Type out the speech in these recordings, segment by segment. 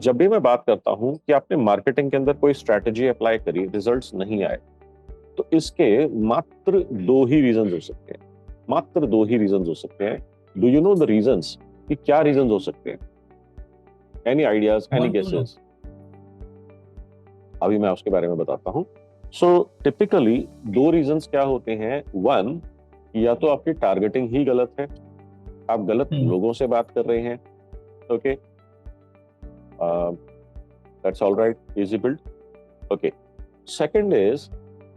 जब भी मैं बात करता हूं कि आपने मार्केटिंग के अंदर कोई स्ट्रैटेजी अप्लाई करी, रिजल्ट्स नहीं आए, तो इसके मात्र दो ही रीजंस हो सकते हैं। मात्र दो ही रीजंस हो सकते हैं। Do you know the reasons? कि क्या रीजंस हो सकते हैं? Any ideas, any guesses? अभी मैं उसके बारे में बताता हूं। सो टिपिकली दो रीजंस क्या होते हैं। वन, या तो आपकी टारगेटिंग ही गलत है, आप गलत लोगों से बात कर रहे हैं। Okay, that's all right, easy build. Okay, second is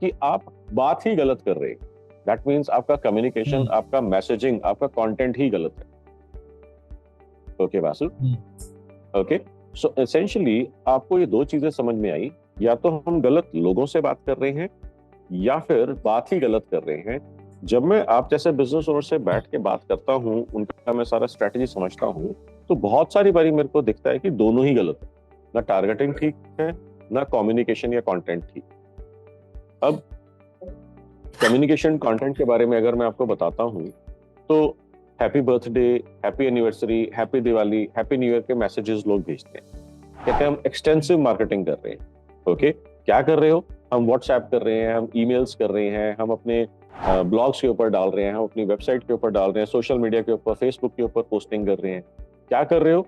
कि आप बात ही गलत कर रहे हैं। दैट मीन्स आपका कम्युनिकेशन, आपका मैसेजिंग, आपका कंटेंट ही गलत है। Okay Vasu, okay. So essentially आपको ये दो चीजें समझ में आई, या तो हम गलत लोगों से बात कर रहे हैं या फिर बात ही गलत कर रहे हैं। जब मैं आप जैसे बिजनेस ओनर से बैठ के बात करता हूँ, उनका मैं सारा स्ट्रेटेजी समझता हूँ, तो बहुत सारी बारी मेरे को दिखता है कि दोनों ही गलत है। ना टारगेटिंग ठीक है, ना कम्युनिकेशन या कंटेंट ठीक। अब कम्युनिकेशन कंटेंट के बारे में अगर मैं आपको बताता हूँ, तो happy birthday, happy anniversary, happy Diwali, happy new year के मैसेजेस लोग भेजते हैं, कहते हैं हम एक्सटेंसिव मार्केटिंग कर रहे हैं। ओके, क्या कर रहे हो? हम व्हाट्सएप कर रहे हैं, हम ईमेल्स कर रहे हैं, हम अपने ब्लॉग्स के ऊपर डाल रहे हैं, हम अपनी वेबसाइट के ऊपर डाल रहे हैं, सोशल मीडिया के ऊपर, फेसबुक के ऊपर पोस्टिंग कर रहे हैं। क्या कर रहे हो?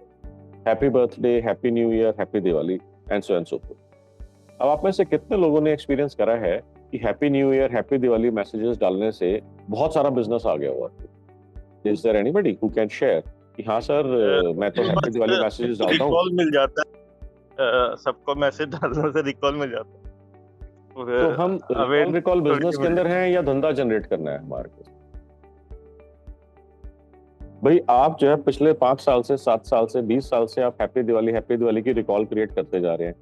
Happy birthday, happy new year, happy Diwali, and so fourth. अब आप में से कितने लोगों ने एक्सपीरियंस करा है कि happy new year, happy Diwali messages डालने से बहुत सारा बिजनेस आ गया हुआ? Is there anybody who can share कि हाँ सर, मैं तो हैप्पी दिवाली मैसेजेस डालता हूँ? रिकॉल मिल जाता है, सबको मैसेज डालने से रिकॉल मिल जाता है। तो हम रिकॉल बिजनेस के अंदर हैं या धंधा जनरेट करना है हमारे को? भाई आप जो है पिछले 5 साल से, 7 साल से, 20 साल से आप हैप्पी दिवाली की रिकॉल क्रिएट करते जा रहे हैं।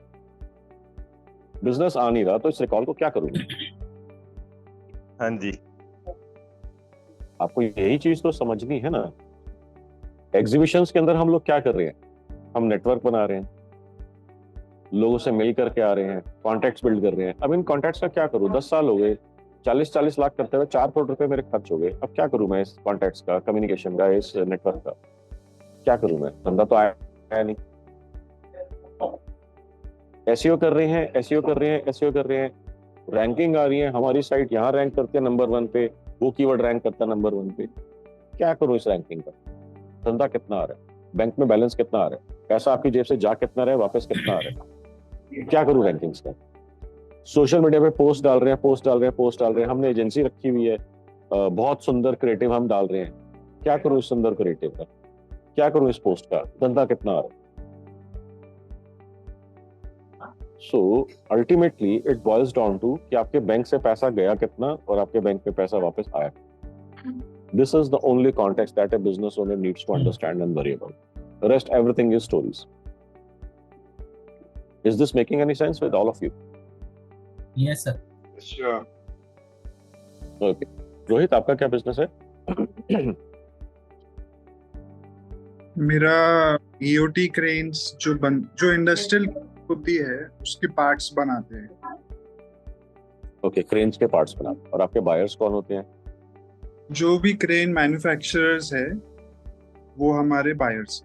बिजनेस आ नहीं रहा, तो इस रिकॉल को क्या करूंगा? हाँ जी, आपको यही चीज तो समझनी है ना। एग्जीबिशंस के अंदर हम लोग क्या कर रहे हैं? हम नेटवर्क बना रहे हैं, लोगों से मिल करके आ रहे हैं, कॉन्टैक्ट्स बिल्ड कर रहे हैं। अब इन कॉन्टैक्ट्स का क्या करूं? 10 साल हो गए, 40-40 लाख करते हुए 4 करोड़ रुपए मेरे खर्च हो गए। अब क्या करूं मैं इस कॉन्टैक्ट्स का, कम्युनिकेशन का, इस नेटवर्क का? क्या करूं मैं? धंधा तो आया नहीं। एसईओ कर रहे हैं, एसईओ कर रहे हैं, एसईओ कर रहे हैं, रैंकिंग आ रही है, हमारी साइट यहाँ रैंक करती है नंबर 1 पे, वो कीवर्ड रैंक करता है नंबर 1 पे। क्या करूं इस रैंकिंग का? धंधा कितना आ रहा है? बैंक में बैलेंस कितना आ रहा है? पैसा आपकी जेब से जा कितना रहा है, वापस कितना आ रहा है? क्या करूं रैंकिंग्स का? सोशल मीडिया पे पोस्ट डाल रहे हैं, पोस्ट डाल रहे हैं, पोस्ट डाल रहे हैं, हमने एजेंसी रखी हुई है, बहुत सुंदर क्रिएटिव हम डाल रहे हैं। क्या करूं इस सुंदर क्रिएटिव का? क्या करूं इस पोस्ट का? धंधा कितना आ रहा है? So ultimately it boils down to कि आपके बैंक से पैसा गया कितना और आपके बैंक में पैसा वापस आया। This is the only context that a business owner needs to understand and worry about. The rest everything is stories. Is this making any sense with all of you? Yes sir. Sure. Okay. Rohit, आपका क्या business है? मेरा EOT cranes जो industrial होती है उसके parts बनाते हैं। ओके, क्रेन्स के पार्ट्स बनाते हैं। और आपके बायर्स कौन होते हैं? जो भी क्रेन मैन्युफैक्चरर्स है वो हमारे बायर्स।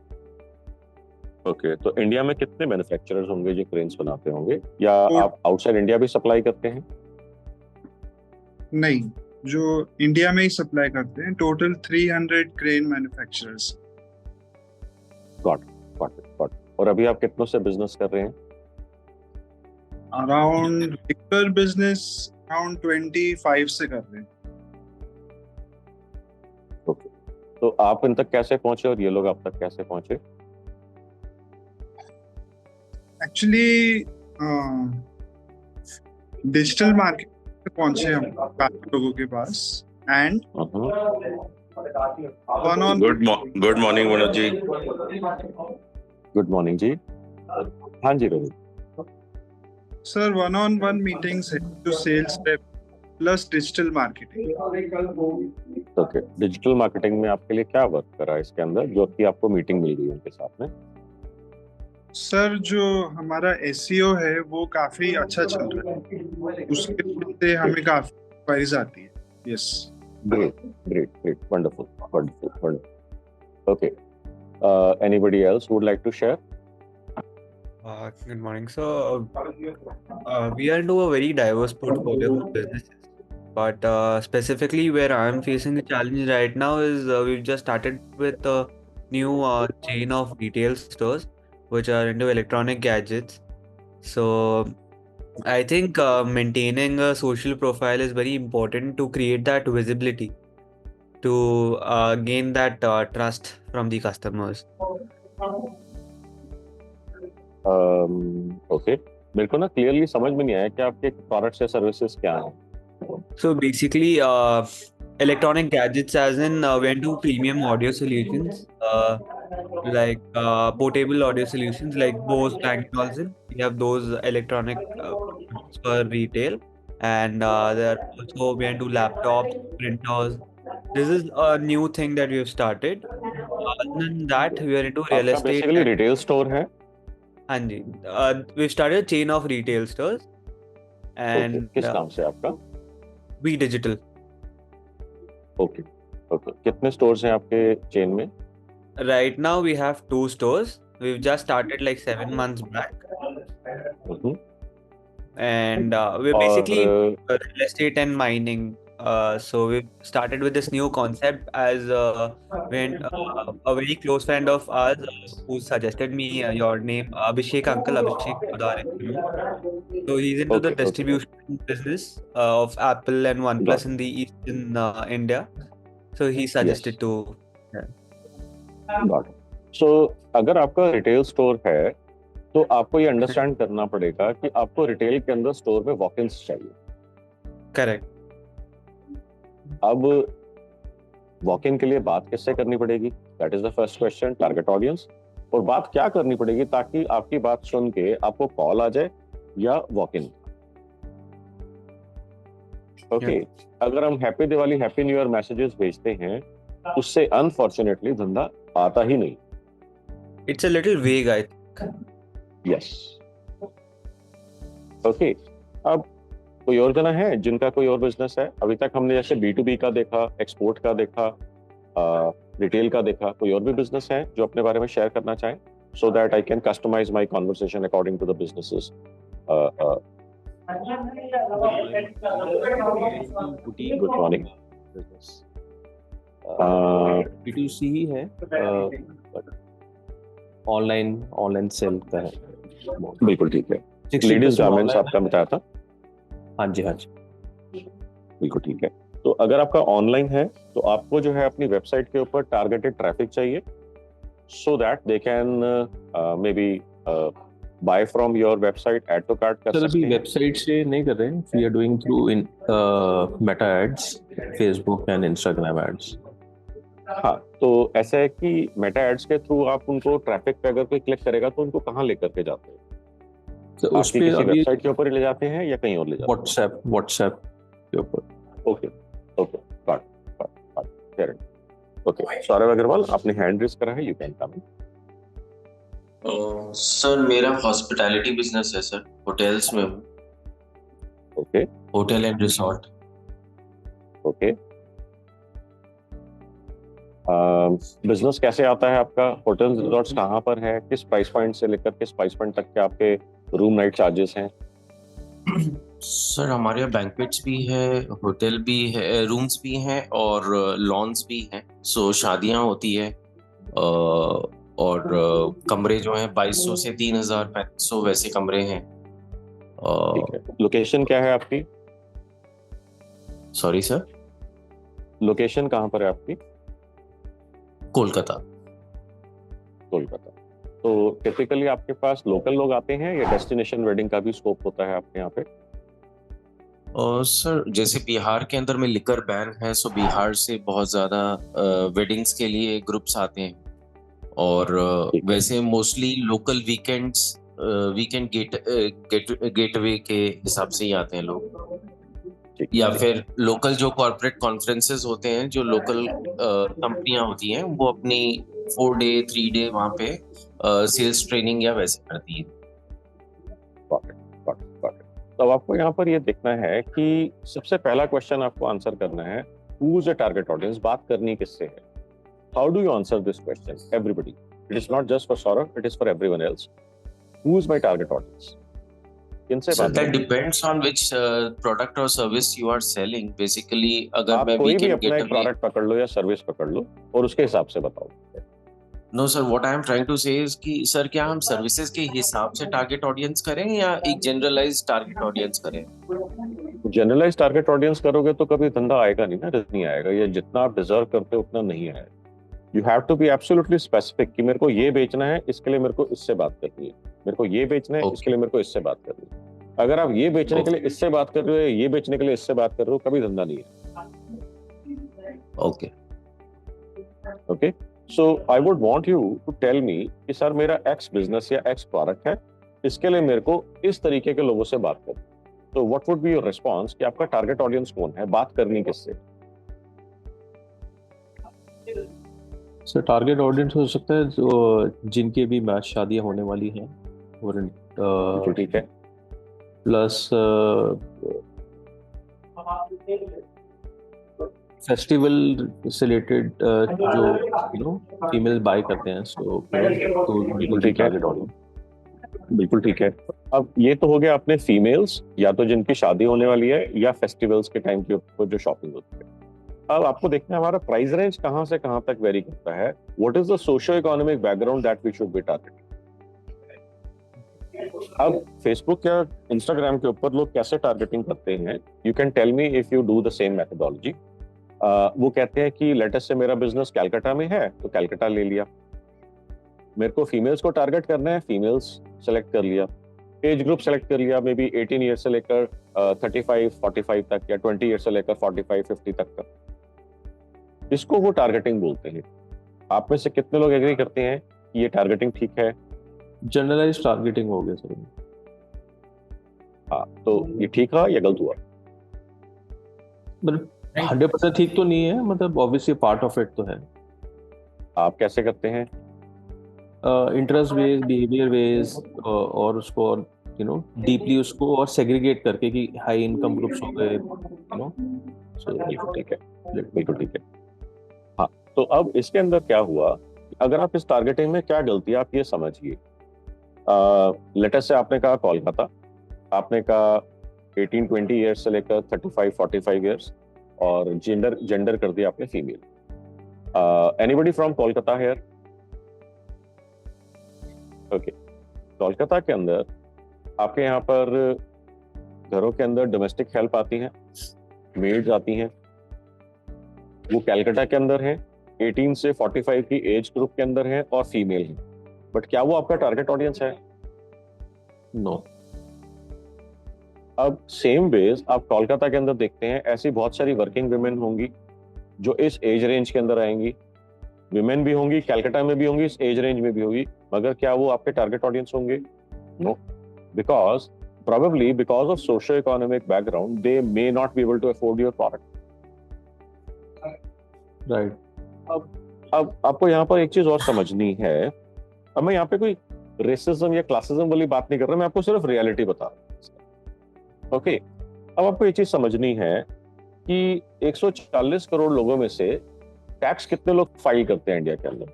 ओके, तो इंडिया में कितने मैन्युफैक्चरर्स होंगे जो क्रेन्स बनाते होंगे, या आप आउटसाइड इंडिया भी सप्लाई करते हैं? नहीं, जो इंडिया में ही सप्लाई करते हैं। Total 300 crane manufacturers. Got got. और अभी आप कितनों से बिजनेस कर रहे हैं? अराउंड रेगुलर बिजनेस अराउंड 25 से कर रहे हैं। ओके, तो आप इन तक कैसे पहुंचे और ये लोग आप तक कैसे पहुंचे? एक्चुअली डिजिटल मार्केट पे पहुंचे हम काफी लोगों के पास। And good morning Manoj ji. Good morning जी। हाँ जी रोहित सर, 1-on-1 मीटिंग्स है जो sales rep plus digital marketing. Okay, digital marketing में आपके लिए क्या वर्क करा इसके अंदर जो कि आपको मीटिंग मिल गई उनके साथ में? सर, जो हमारा एसईओ है वो काफी अच्छा चल रहा है, उसके वजह से हमें काफी क्वारीज आती है। Yes, great, wonderful. Okay, anybody else would like to share? Good morning. So, we are into a very diverse portfolio of businesses, but specifically where I'm facing the challenge right now is we've just started with a new chain of retail stores which are into electronic gadgets. So, I think maintaining a social profile is very important to create that visibility, to gain that trust from the customers. Okay, मेरे को ना clearly समझ में नहीं आया कि आपके products या सर्विसेज क्या हैं. So basically, electronic gadgets, as in we into premium audio solutions, like portable audio solutions like Bose, Bang & Olufsen. We have those electronic products for retail, and there also we into laptops, printers. This is a new thing that we have started. Other than that, we are into real आपका estate. Basically retail store है. हाँ जी, we've started a chain of retail stores, okay, and किस नाम से आपका? We Digital. Okay okay, कितने stores हैं आपके चेन में? Right now we have 2 stores. We've just started like 7 months back, hmm. and we're और basically real estate and mining. So we've started with this new concept as when a very close friend of ours who suggested me your name, Abhishek, Uncle Abhishek Poddar. So he's into the okay okay, distribution business of Apple and got OnePlus in the Eastern India. So he yes, suggested to. Got. So अगर आपका retail store है तो आपको ये understand करना पड़ेगा कि आपको रिटेल के अंदर स्टोर में वॉक-इन्स चाहिए. Correct. अब वॉक-इन के लिए बात किससे करनी पड़ेगी? That is the first question. Target audience. और बात क्या करनी पड़ेगी ताकि आपकी बात सुन के आपको कॉल आ जाए या वॉक-इन. ओके, अगर हम happy Diwali, happy new year messages भेजते हैं उससे अनफॉर्चुनेटली धंधा आता ही नहीं. It's a little vague, I think. Yes. Okay, अब कोई और जना है जिनका कोई और बिजनेस है? अभी तक हमने जैसे B2B का देखा, एक्सपोर्ट का देखा, रिटेल का देखा. कोई और भी बिजनेस है जो अपने बारे में शेयर करना चाहें, so that I can customise my conversation according to the businesses. Boutique good morning. Business Uh, B2C ही है, ऑनलाइन सेल का है. बिल्कुल ठीक है. 60% लेडीज गारमेंट्स online आपका बताया था. हाँ जी. बिल्कुल ठीक है. तो अगर आपका ऑनलाइन है तो आपको जो है अपनी वेबसाइट के ऊपर टारगेटेड ट्रैफिक चाहिए, so that they can maybe buy from your website. Add to cart कर सर सकते अभी हैं. वेबसाइट से नहीं कर रहे हैं, we are doing through in Meta ads, Facebook and Instagram ads. हाँ, तो ऐसा है कि मेटा एड्स के थ्रू आप उनको ट्रैफिक पे अगर कोई क्लिक करेगा तो उनको कहाँ लेकर के जाते हैं? तो उस आपकी पे किसी अभी वेबसाइट के ऊपर ही ले जाते हैं या कहीं और ले जाते व्हाट्सएप के ऊपर. हैं? Okay okay, fair. Okay, Saurabh Agrawal, आपने हैंड रेज करा है, यू कैन कम. सर मेरा हॉस्पिटैलिटी बिजनेस है सर, होटल्स में हूँ. Okay hotel and resort. Okay. Business कैसे आता है आपका? होटल रिजॉर्ट्स कहाँ पर है? किस प्राइस पॉइंट से लेकर किस प्राइस पॉइंट तक के आपके रूम नाइट चार्जेस हैं? सर हमारे यहाँ बैंक्वेट्स भी है, होटल भी है, रूम्स भी हैं और लॉन्स भी हैं. सो शादियाँ होती है और कमरे जो हैं 2200 से 3500 वैसे कमरे हैं. ठीक है. लोकेशन क्या है आपकी? सॉरी सर, लोकेशन कहाँ पर है आपकी? कोलकाता. कोलकाता. तो टिपिकली आपके पास लोकल लोग आते हैं या डेस्टिनेशन वेडिंग का भी स्कोप होता है आपके यहाँ पे? सर जैसे बिहार के अंदर में लिकर बैन है, सो बिहार से बहुत ज़्यादा वेडिंग्स के लिए ग्रुप्स आते हैं. और वैसे मोस्टली लोकल वीकेंड गेटवे के हिसाब से ही आते हैं लोग. या फिर लोकल जो कॉर्पोरेट कॉन्फ्रेंसेस होते हैं, जो लोकल कंपनियां होती हैं, वो अपनी 4 डे 3 डे वहाँ पे सेल्स ट्रेनिंग या वैसे करती है. तो आपको यहाँ पर ये देखना है कि सबसे पहला क्वेश्चन आपको आंसर करना है, who is the target audience? बात करनी किससे है? How do you answer this question? Everybody. It is not just for Saurabh, it is for everyone else. Who is my target audience, किनसे सर बात दैट करनी है। डिपेंड्स ऑन व्हिच प्रोडक्ट और service you are selling basically. अगर आप मैं कोई भी वीकेंड अपना एक गेटअवे, प्रोडक्ट पकड़ लो या सर्विस पकड़ लो और उसके हिसाब से बताओ। No sir, what I am trying to say is कि सर क्या हम सर्विसेज के हिसाब से टारगेट ऑडियंस करें या एक जनरलाइज्ड टारगेट ऑडियंस करें? जनरलाइज टारगेट ऑडियंस करोगे तो कभी धंधा आएगा नहीं ना, नहीं आएगा, या जितना आप डिजर्व करते हो उतना नहीं आएगा। You have to be absolutely specific कि मेरे को ये बेचना है, इसके लिए मेरे को इससे बात करनी है, मेरे को ये बेचना है, इसके लिए मेरे को इससे बात करनी है। अगर आप ये बेचने के लिए इससे बात कर रहे हो, ये बेचने के लिए इससे बात कर रहे हो, कभी धंधा नहीं है। Okay okay, so I would want you to tell me कि सर मेरा एक्स बिजनेस या एक्स प्रोडक्ट है, इसके लिए मेरे को इस तरीके के लोगों से बात करनी है। तो what would be your response कि आपका टारगेट ऑडियंस कौन है, बात करनी किससे? सर टारगेट ऑडियंस हो सकता है जो जिनकी भी मैच शादियां होने वाली हैं, और ठीक है, प्लस फेस्टिवल से रिलेटेड जो फीमेल बाय करते हैं, सो तो बिल्कुल ठीक है, टारगेट ऑडियंस। बिल्कुल ठीक है। अब ये तो हो गया अपने फीमेल्स, या तो जिनकी शादी होने वाली है या फेस्टिवल्स के टाइम के ऊपर जो शॉपिंग होती है। अब आपको देखना है हमारा प्राइस रेंज कहां से कहां तक वेरी करता है। What is the socio economic background that we should be targeting. अब फेसबुक या इंस्टाग्राम के ऊपर लोग कैसे टारगेटिंग करते हैं, you can tell me if you do the same methodology. वो कहते हैं कि लेटेस्ट से मेरा बिजनेस कैलकाटा में है तो कैलकाटा ले लिया, मेरे को फीमेल्स को टारगेट करना है, फीमेल्स सेलेक्ट कर लिया, एज ग्रुप सेलेक्ट कर लिया, मे बी 18 ईयर से लेकर 35-45 तक, या 20 ईयर से लेकर 45-50 तक का। इसको वो टारगेटिंग बोलते हैं। आप में से कितने लोग एग्री करते हैं कि ये टारगेटिंग ठीक है? जनरलाइज टारगेटिंग हो गया सर। हाँ, तो ये ठीक रहा या गलत हुआ? मतलब 100% ठीक तो नहीं है, मतलब ऑब्वियसली पार्ट ऑफ इट तो है। आप कैसे करते हैं? इंटरेस्ट बेस्ड, बिहेवियर बेस्ड, और उसको डीपली उसको और सेग्रीगेट करके कि हाई इनकम ग्रुप्स हो गए, बिल्कुल ठीक है, बिल्कुल ठीक है। हाँ, तो अब इसके अंदर क्या हुआ, अगर आप इस टारगेटिंग में क्या गलती है आप ये समझिए। लेटेस्ट से आपने कहा कोलकाता, आपने कहा 18-20 ईयर्स से लेकर 35-45 ईयर्स, और जेंडर कर दिया आपने female. Anybody from Kolkata here? Okay, Kolkata के अंदर आपके यहाँ पर घरों के अंदर डोमेस्टिक हेल्प आती हैं, मेड्स आती हैं, वो कैलकाटा के अंदर हैं, 18 से 45 की एज ग्रुप के अंदर हैं और फीमेल हैं। बट क्या वो आपका टारगेट ऑडियंस है? नो। अब सेम वेज आप कोलकाता के अंदर देखते हैं, ऐसी बहुत सारी वर्किंग वुमेन होंगी जो इस एज रेंज के अंदर आएंगी, विमेन भी होंगी, कैलकाटा में भी होंगी, इस एज रेंज में भी होगी, मगर क्या वो आपके टारगेट ऑडियंस होंगे? No, because probably because of socio-economic background they may not be able to afford your product. Right. अब आपको यहाँ पर एक चीज और समझनी है। अब मैं यहाँ पे कोई रेसिज्म या क्लासिज्म वाली बात नहीं कर रहा, मैं आपको सिर्फ रियलिटी बता रहा हूँ। ओके, अब आपको ये चीज समझनी है कि 140 करोड़ लोगों में से टैक्स कितने लोग फाइल करते हैं इंडिया के अंदर?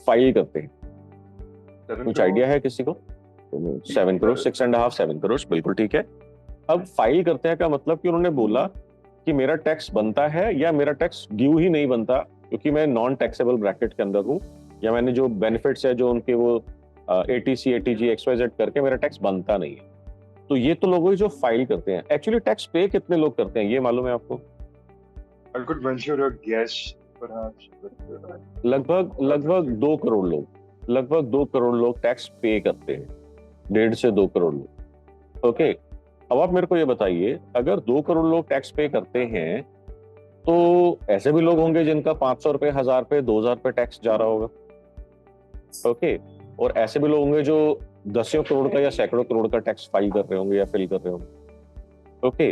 फाइल करते हैं, कुछ आइडिया है किसी को? 7 करोड़, 6.5-7 करोड़, बिल्कुल ठीक है। अब फाइल करते हैं का मतलब कि उन्होंने बोला कि मेरा टैक्स बनता है या मेरा टैक्स ड्यू ही नहीं बनता क्योंकि मैं नॉन टैक्सेबल ब्रैकेट के अंदर हूँ, या मैंने जो बेनिफिट्स है जो उनके वो ATC, ATG, XYZ करके मेरा टैक्स बनता नहीं है। तो ये तो लोग जो फाइल करते हैं। एक्चुअली टैक्स पे कितने लोग करते हैं ये मालूम है आपको? I could venture a guess, perhaps. लगभग 2 करोड़ लोग, लगभग 2 करोड़ लोग टैक्स पे करते हैं, 1.5 से 2 करोड़ लोग। ओके, अब आप मेरे को ये बताइए, अगर 2 करोड़ लोग टैक्स पे करते हैं तो ऐसे भी लोग होंगे जिनका 500 रुपए, 1000 रुपए, 2000 रुपए टैक्स जा रहा होगा। ओके, और ऐसे भी लोग होंगे जो 10 करोड़ का या सैकड़ों करोड़ का टैक्स फाइल कर रहे होंगे या फिल कर रहे होंगे। ओके,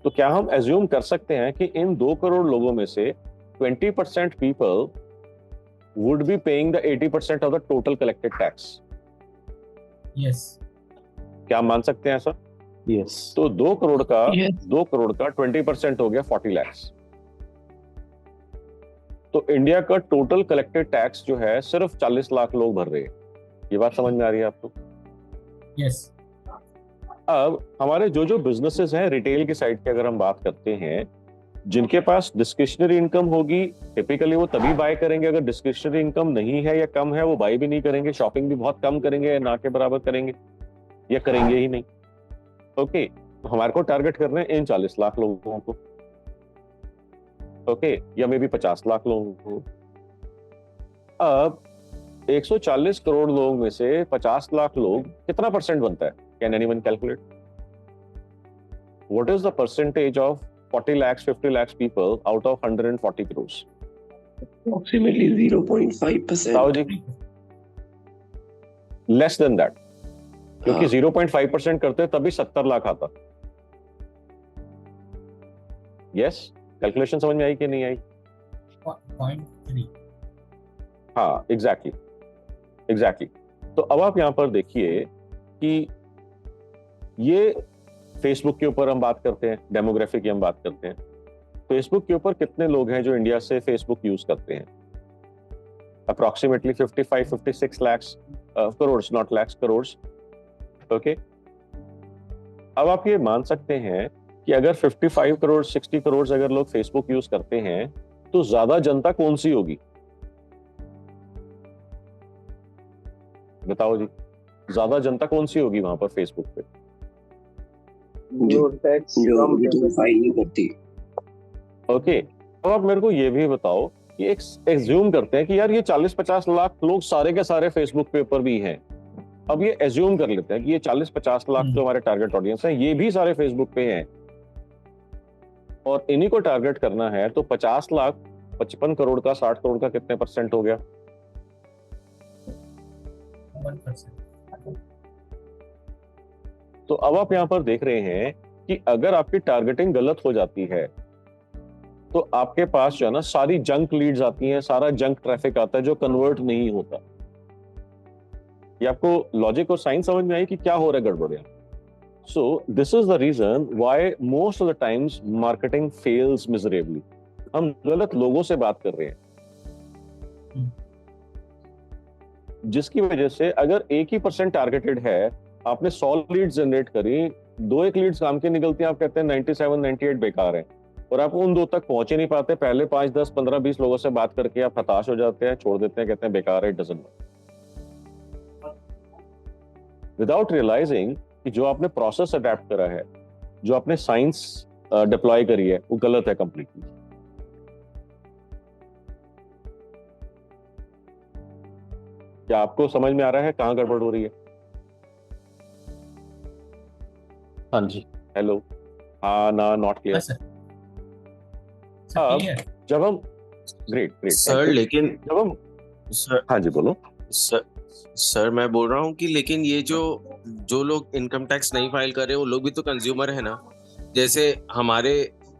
तो क्या हम एज्यूम कर सकते हैं कि इन 2 करोड़ लोगों में से 20% people would be paying the 80% of the total collected tax? Yes. क्या हम मान सकते हैं ऐसा? यस। तो 2 करोड़ का 20% हो गया 40 लाख। तो इंडिया का टोटल कलेक्टेड टैक्स जो है सिर्फ 40 लाख लोग भर रहे हैं। ये बात समझ में आ रही है आपको? Yes. अब हमारे जो जो बिजनेसेस हैं रिटेल की साइड की अगर हम बात करते हैं, जिनके पास डिस्क्रिशनरी इनकम होगी, टिपिकली वो तभी बाय करेंगे। अगर डिस्क्रिशनरी इनकम नहीं है या कम है, वो बाय भी नहीं करेंगे, शॉपिंग भी बहुत कम करेंगे, ना के बराबर करेंगे या करेंगे ही नहीं। ओके, हमारे को टारगेट करना है इन 40 लाख लोगों को, ओके, या मे बी 50 लाख लोगों को। अब 140 करोड़ लोगों में से 50 लाख लोग कितना परसेंट बनता है? Can anyone calculate? What is the percentage of 40 lakhs 50 lakhs people out of 140 crores? Approximately 0.5%. ताऊ जी, लेस देन दैट, क्योंकि 0.5% करते तभी 70 लाख आता। यस, कैलकुलेशन समझ में आई कि नहीं आई? 0.3. हाँ, एग्जैक्टली। तो अब आप यहां पर देखिए कि ये फेसबुक के ऊपर हम बात करते हैं, डेमोग्राफिक की हम बात करते हैं। फेसबुक के ऊपर कितने लोग हैं जो इंडिया से फेसबुक यूज करते हैं? Approximately 55-56 lakhs crore, not lakhs, crore. Okay, अब आप ये मान सकते हैं कि अगर 55 करोड़ 60 करोड़ अगर लोग फेसबुक यूज करते हैं, तो ज्यादा जनता कौन सी होगी? बताओ जी, ज्यादा जनता कौन सी होगी वहां पर फेसबुक पे? जो टैक्स जो फाइल नहीं करती। ओके, अब आप मेरे को ये भी बताओ कि एक एज्यूम करते हैं कि यार ये 40-50 लाख लोग सारे के सारे फेसबुक पे ऊपर भी हैं। अब ये एज्यूम कर लेते हैं कि ये 40-50 लाख जो हमारे टारगेट ऑडियंस है, ये भी सारे फेसबुक पे हैं और इन्हीं को टारगेट करना है। तो 50 लाख 55 करोड़ का 60 करोड़ का कितने परसेंट हो गया? 1%. तो अब आप यहां पर देख रहे हैं कि अगर आपकी टारगेटिंग गलत हो जाती है तो आपके पास जो है ना सारी जंक लीड्स आती हैं, सारा जंक ट्रैफिक आता है जो कन्वर्ट नहीं होता। ये आपको लॉजिक और साइंस समझ में आई कि क्या हो रहा है गड़बड़ यहाँ? So this is the reason why most of the times marketing fails miserably. हम गलत लोगों से बात कर रहे हैं, जिसकी वजह से अगर 1% टारगेटेड है, आपने 100 लीड्स जनरेट करी, 2-1 लीड्स काम की निकलती हैं, आप कहते हैं 97-98 बेकार है, और आप उन 2 तक पहुंच ही नहीं पाते। पहले 5, 10, 15, 20 लोगों से बात करके आप हताश हो जाते हैं, छोड़ देते हैं, कहते हैं बेकार है, it doesn't work, without realising कि जो आपने प्रोसेस अडेप्ट करा है, जो आपने साइंस डिप्लॉय करी है, वो गलत है कंप्लीटली। क्या आपको समझ में आ रहा है कहाँ गड़बड़ हो रही है? हाँ जी। हेलो, हाँ ना, नॉट क्लियर? सर अब clear. जब हम ग्रेट सर लेकिन जब हम सर हाँ जी बोलो। सर मैं बोल रहा हूँ कि लेकिन ये जो लोग इनकम टैक्स नहीं फाइल कर रहे, वो लोग भी तो कंज्यूमर है ना। जैसे हमारे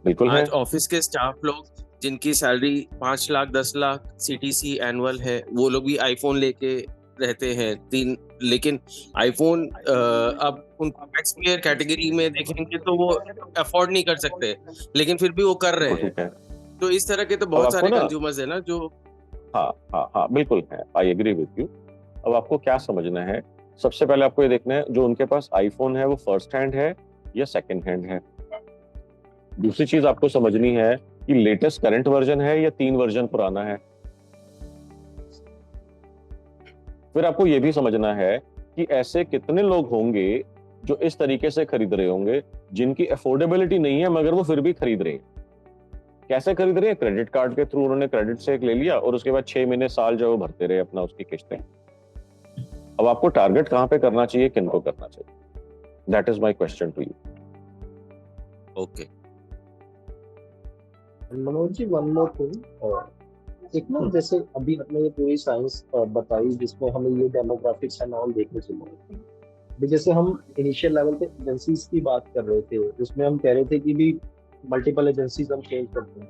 बिल्कुल है। आज ऑफिस के स्टाफ लोग जिनकी salary 5 lakh 10 lakh CTC annual है, वो लोग भी आईफोन लेके रहते हैं 3। लेकिन आईफोन अब उनको टैक्स पेयर कैटेगरी में देखेंगे तो वो अफोर्ड नहीं कर सकते, लेकिन फिर भी वो कर रहे ठीक है। हैं। तो इस तरह के तो बहुत आपको सारे ना- कंज्यूमर्स है ना जो हाँ बिल्कुल है, आई एग्री विथ यू। अब आपको क्या समझना है, सबसे पहले आपको ये देखना है जो उनके पास आईफोन है वो फर्स्ट हैंड है या सेकंड हैंड है। दूसरी चीज आपको समझनी है कि लेटेस्ट करंट वर्जन है या 3 वर्जन पुराना है। फिर आपको ये भी समझना है कि ऐसे कितने लोग होंगे जो इस तरीके से खरीद रहे होंगे जिनकी अफोर्डेबिलिटी नहीं है मगर वो फिर भी खरीद रहे हैं। कैसे खरीद रहे हैं? क्रेडिट कार्ड के थ्रू उन्होंने क्रेडिट से एक ले लिया और उसके बाद 6 महीने साल जो है वो भरते रहे अपना उसकी किस्तें। अब आपको टारगेट कहां पे करना चाहिए, किनको करना चाहिए? That is my question to you. Okay. Manoj ji, one more thing. एक ना, जैसे अभी आपने ये पूरी साइंस बताई जिसमें हमें ये डेमोग्राफिक्स एंड ऑल देखने को मिले। अभी जैसे हम इनिशियल लेवल पे एजेंसीज की बात कर रहे थे, जिसमें हम कह रहे थे कि भी मल्टीपल एजेंसीज हम चेंज करते हैं।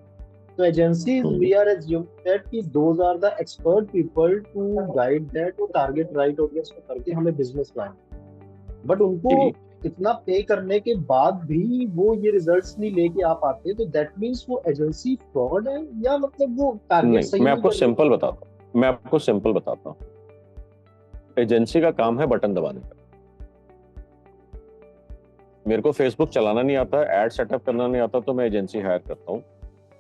तो agencies we are assume that कि those are the expert people to guide that वो टारगेट राइट ऑडियंस को करके हमें बिजनेस लाएं। बट उनको इतना पे करने के बाद भी वो ये रिजल्ट्स नहीं लेके आ पाते, तो दैट मींस वो एजेंसी फ्रॉड है या मतलब वो टारगेट सही नहीं, मैं आपको नहीं सिंपल बताता हूँ। एजेंसी का काम है बटन दबाने का। मेरे को फेसबुक चलाना नहीं आता, एड सेटअप करना नहीं आता, तो मैं एजेंसी हायर करता हूँ।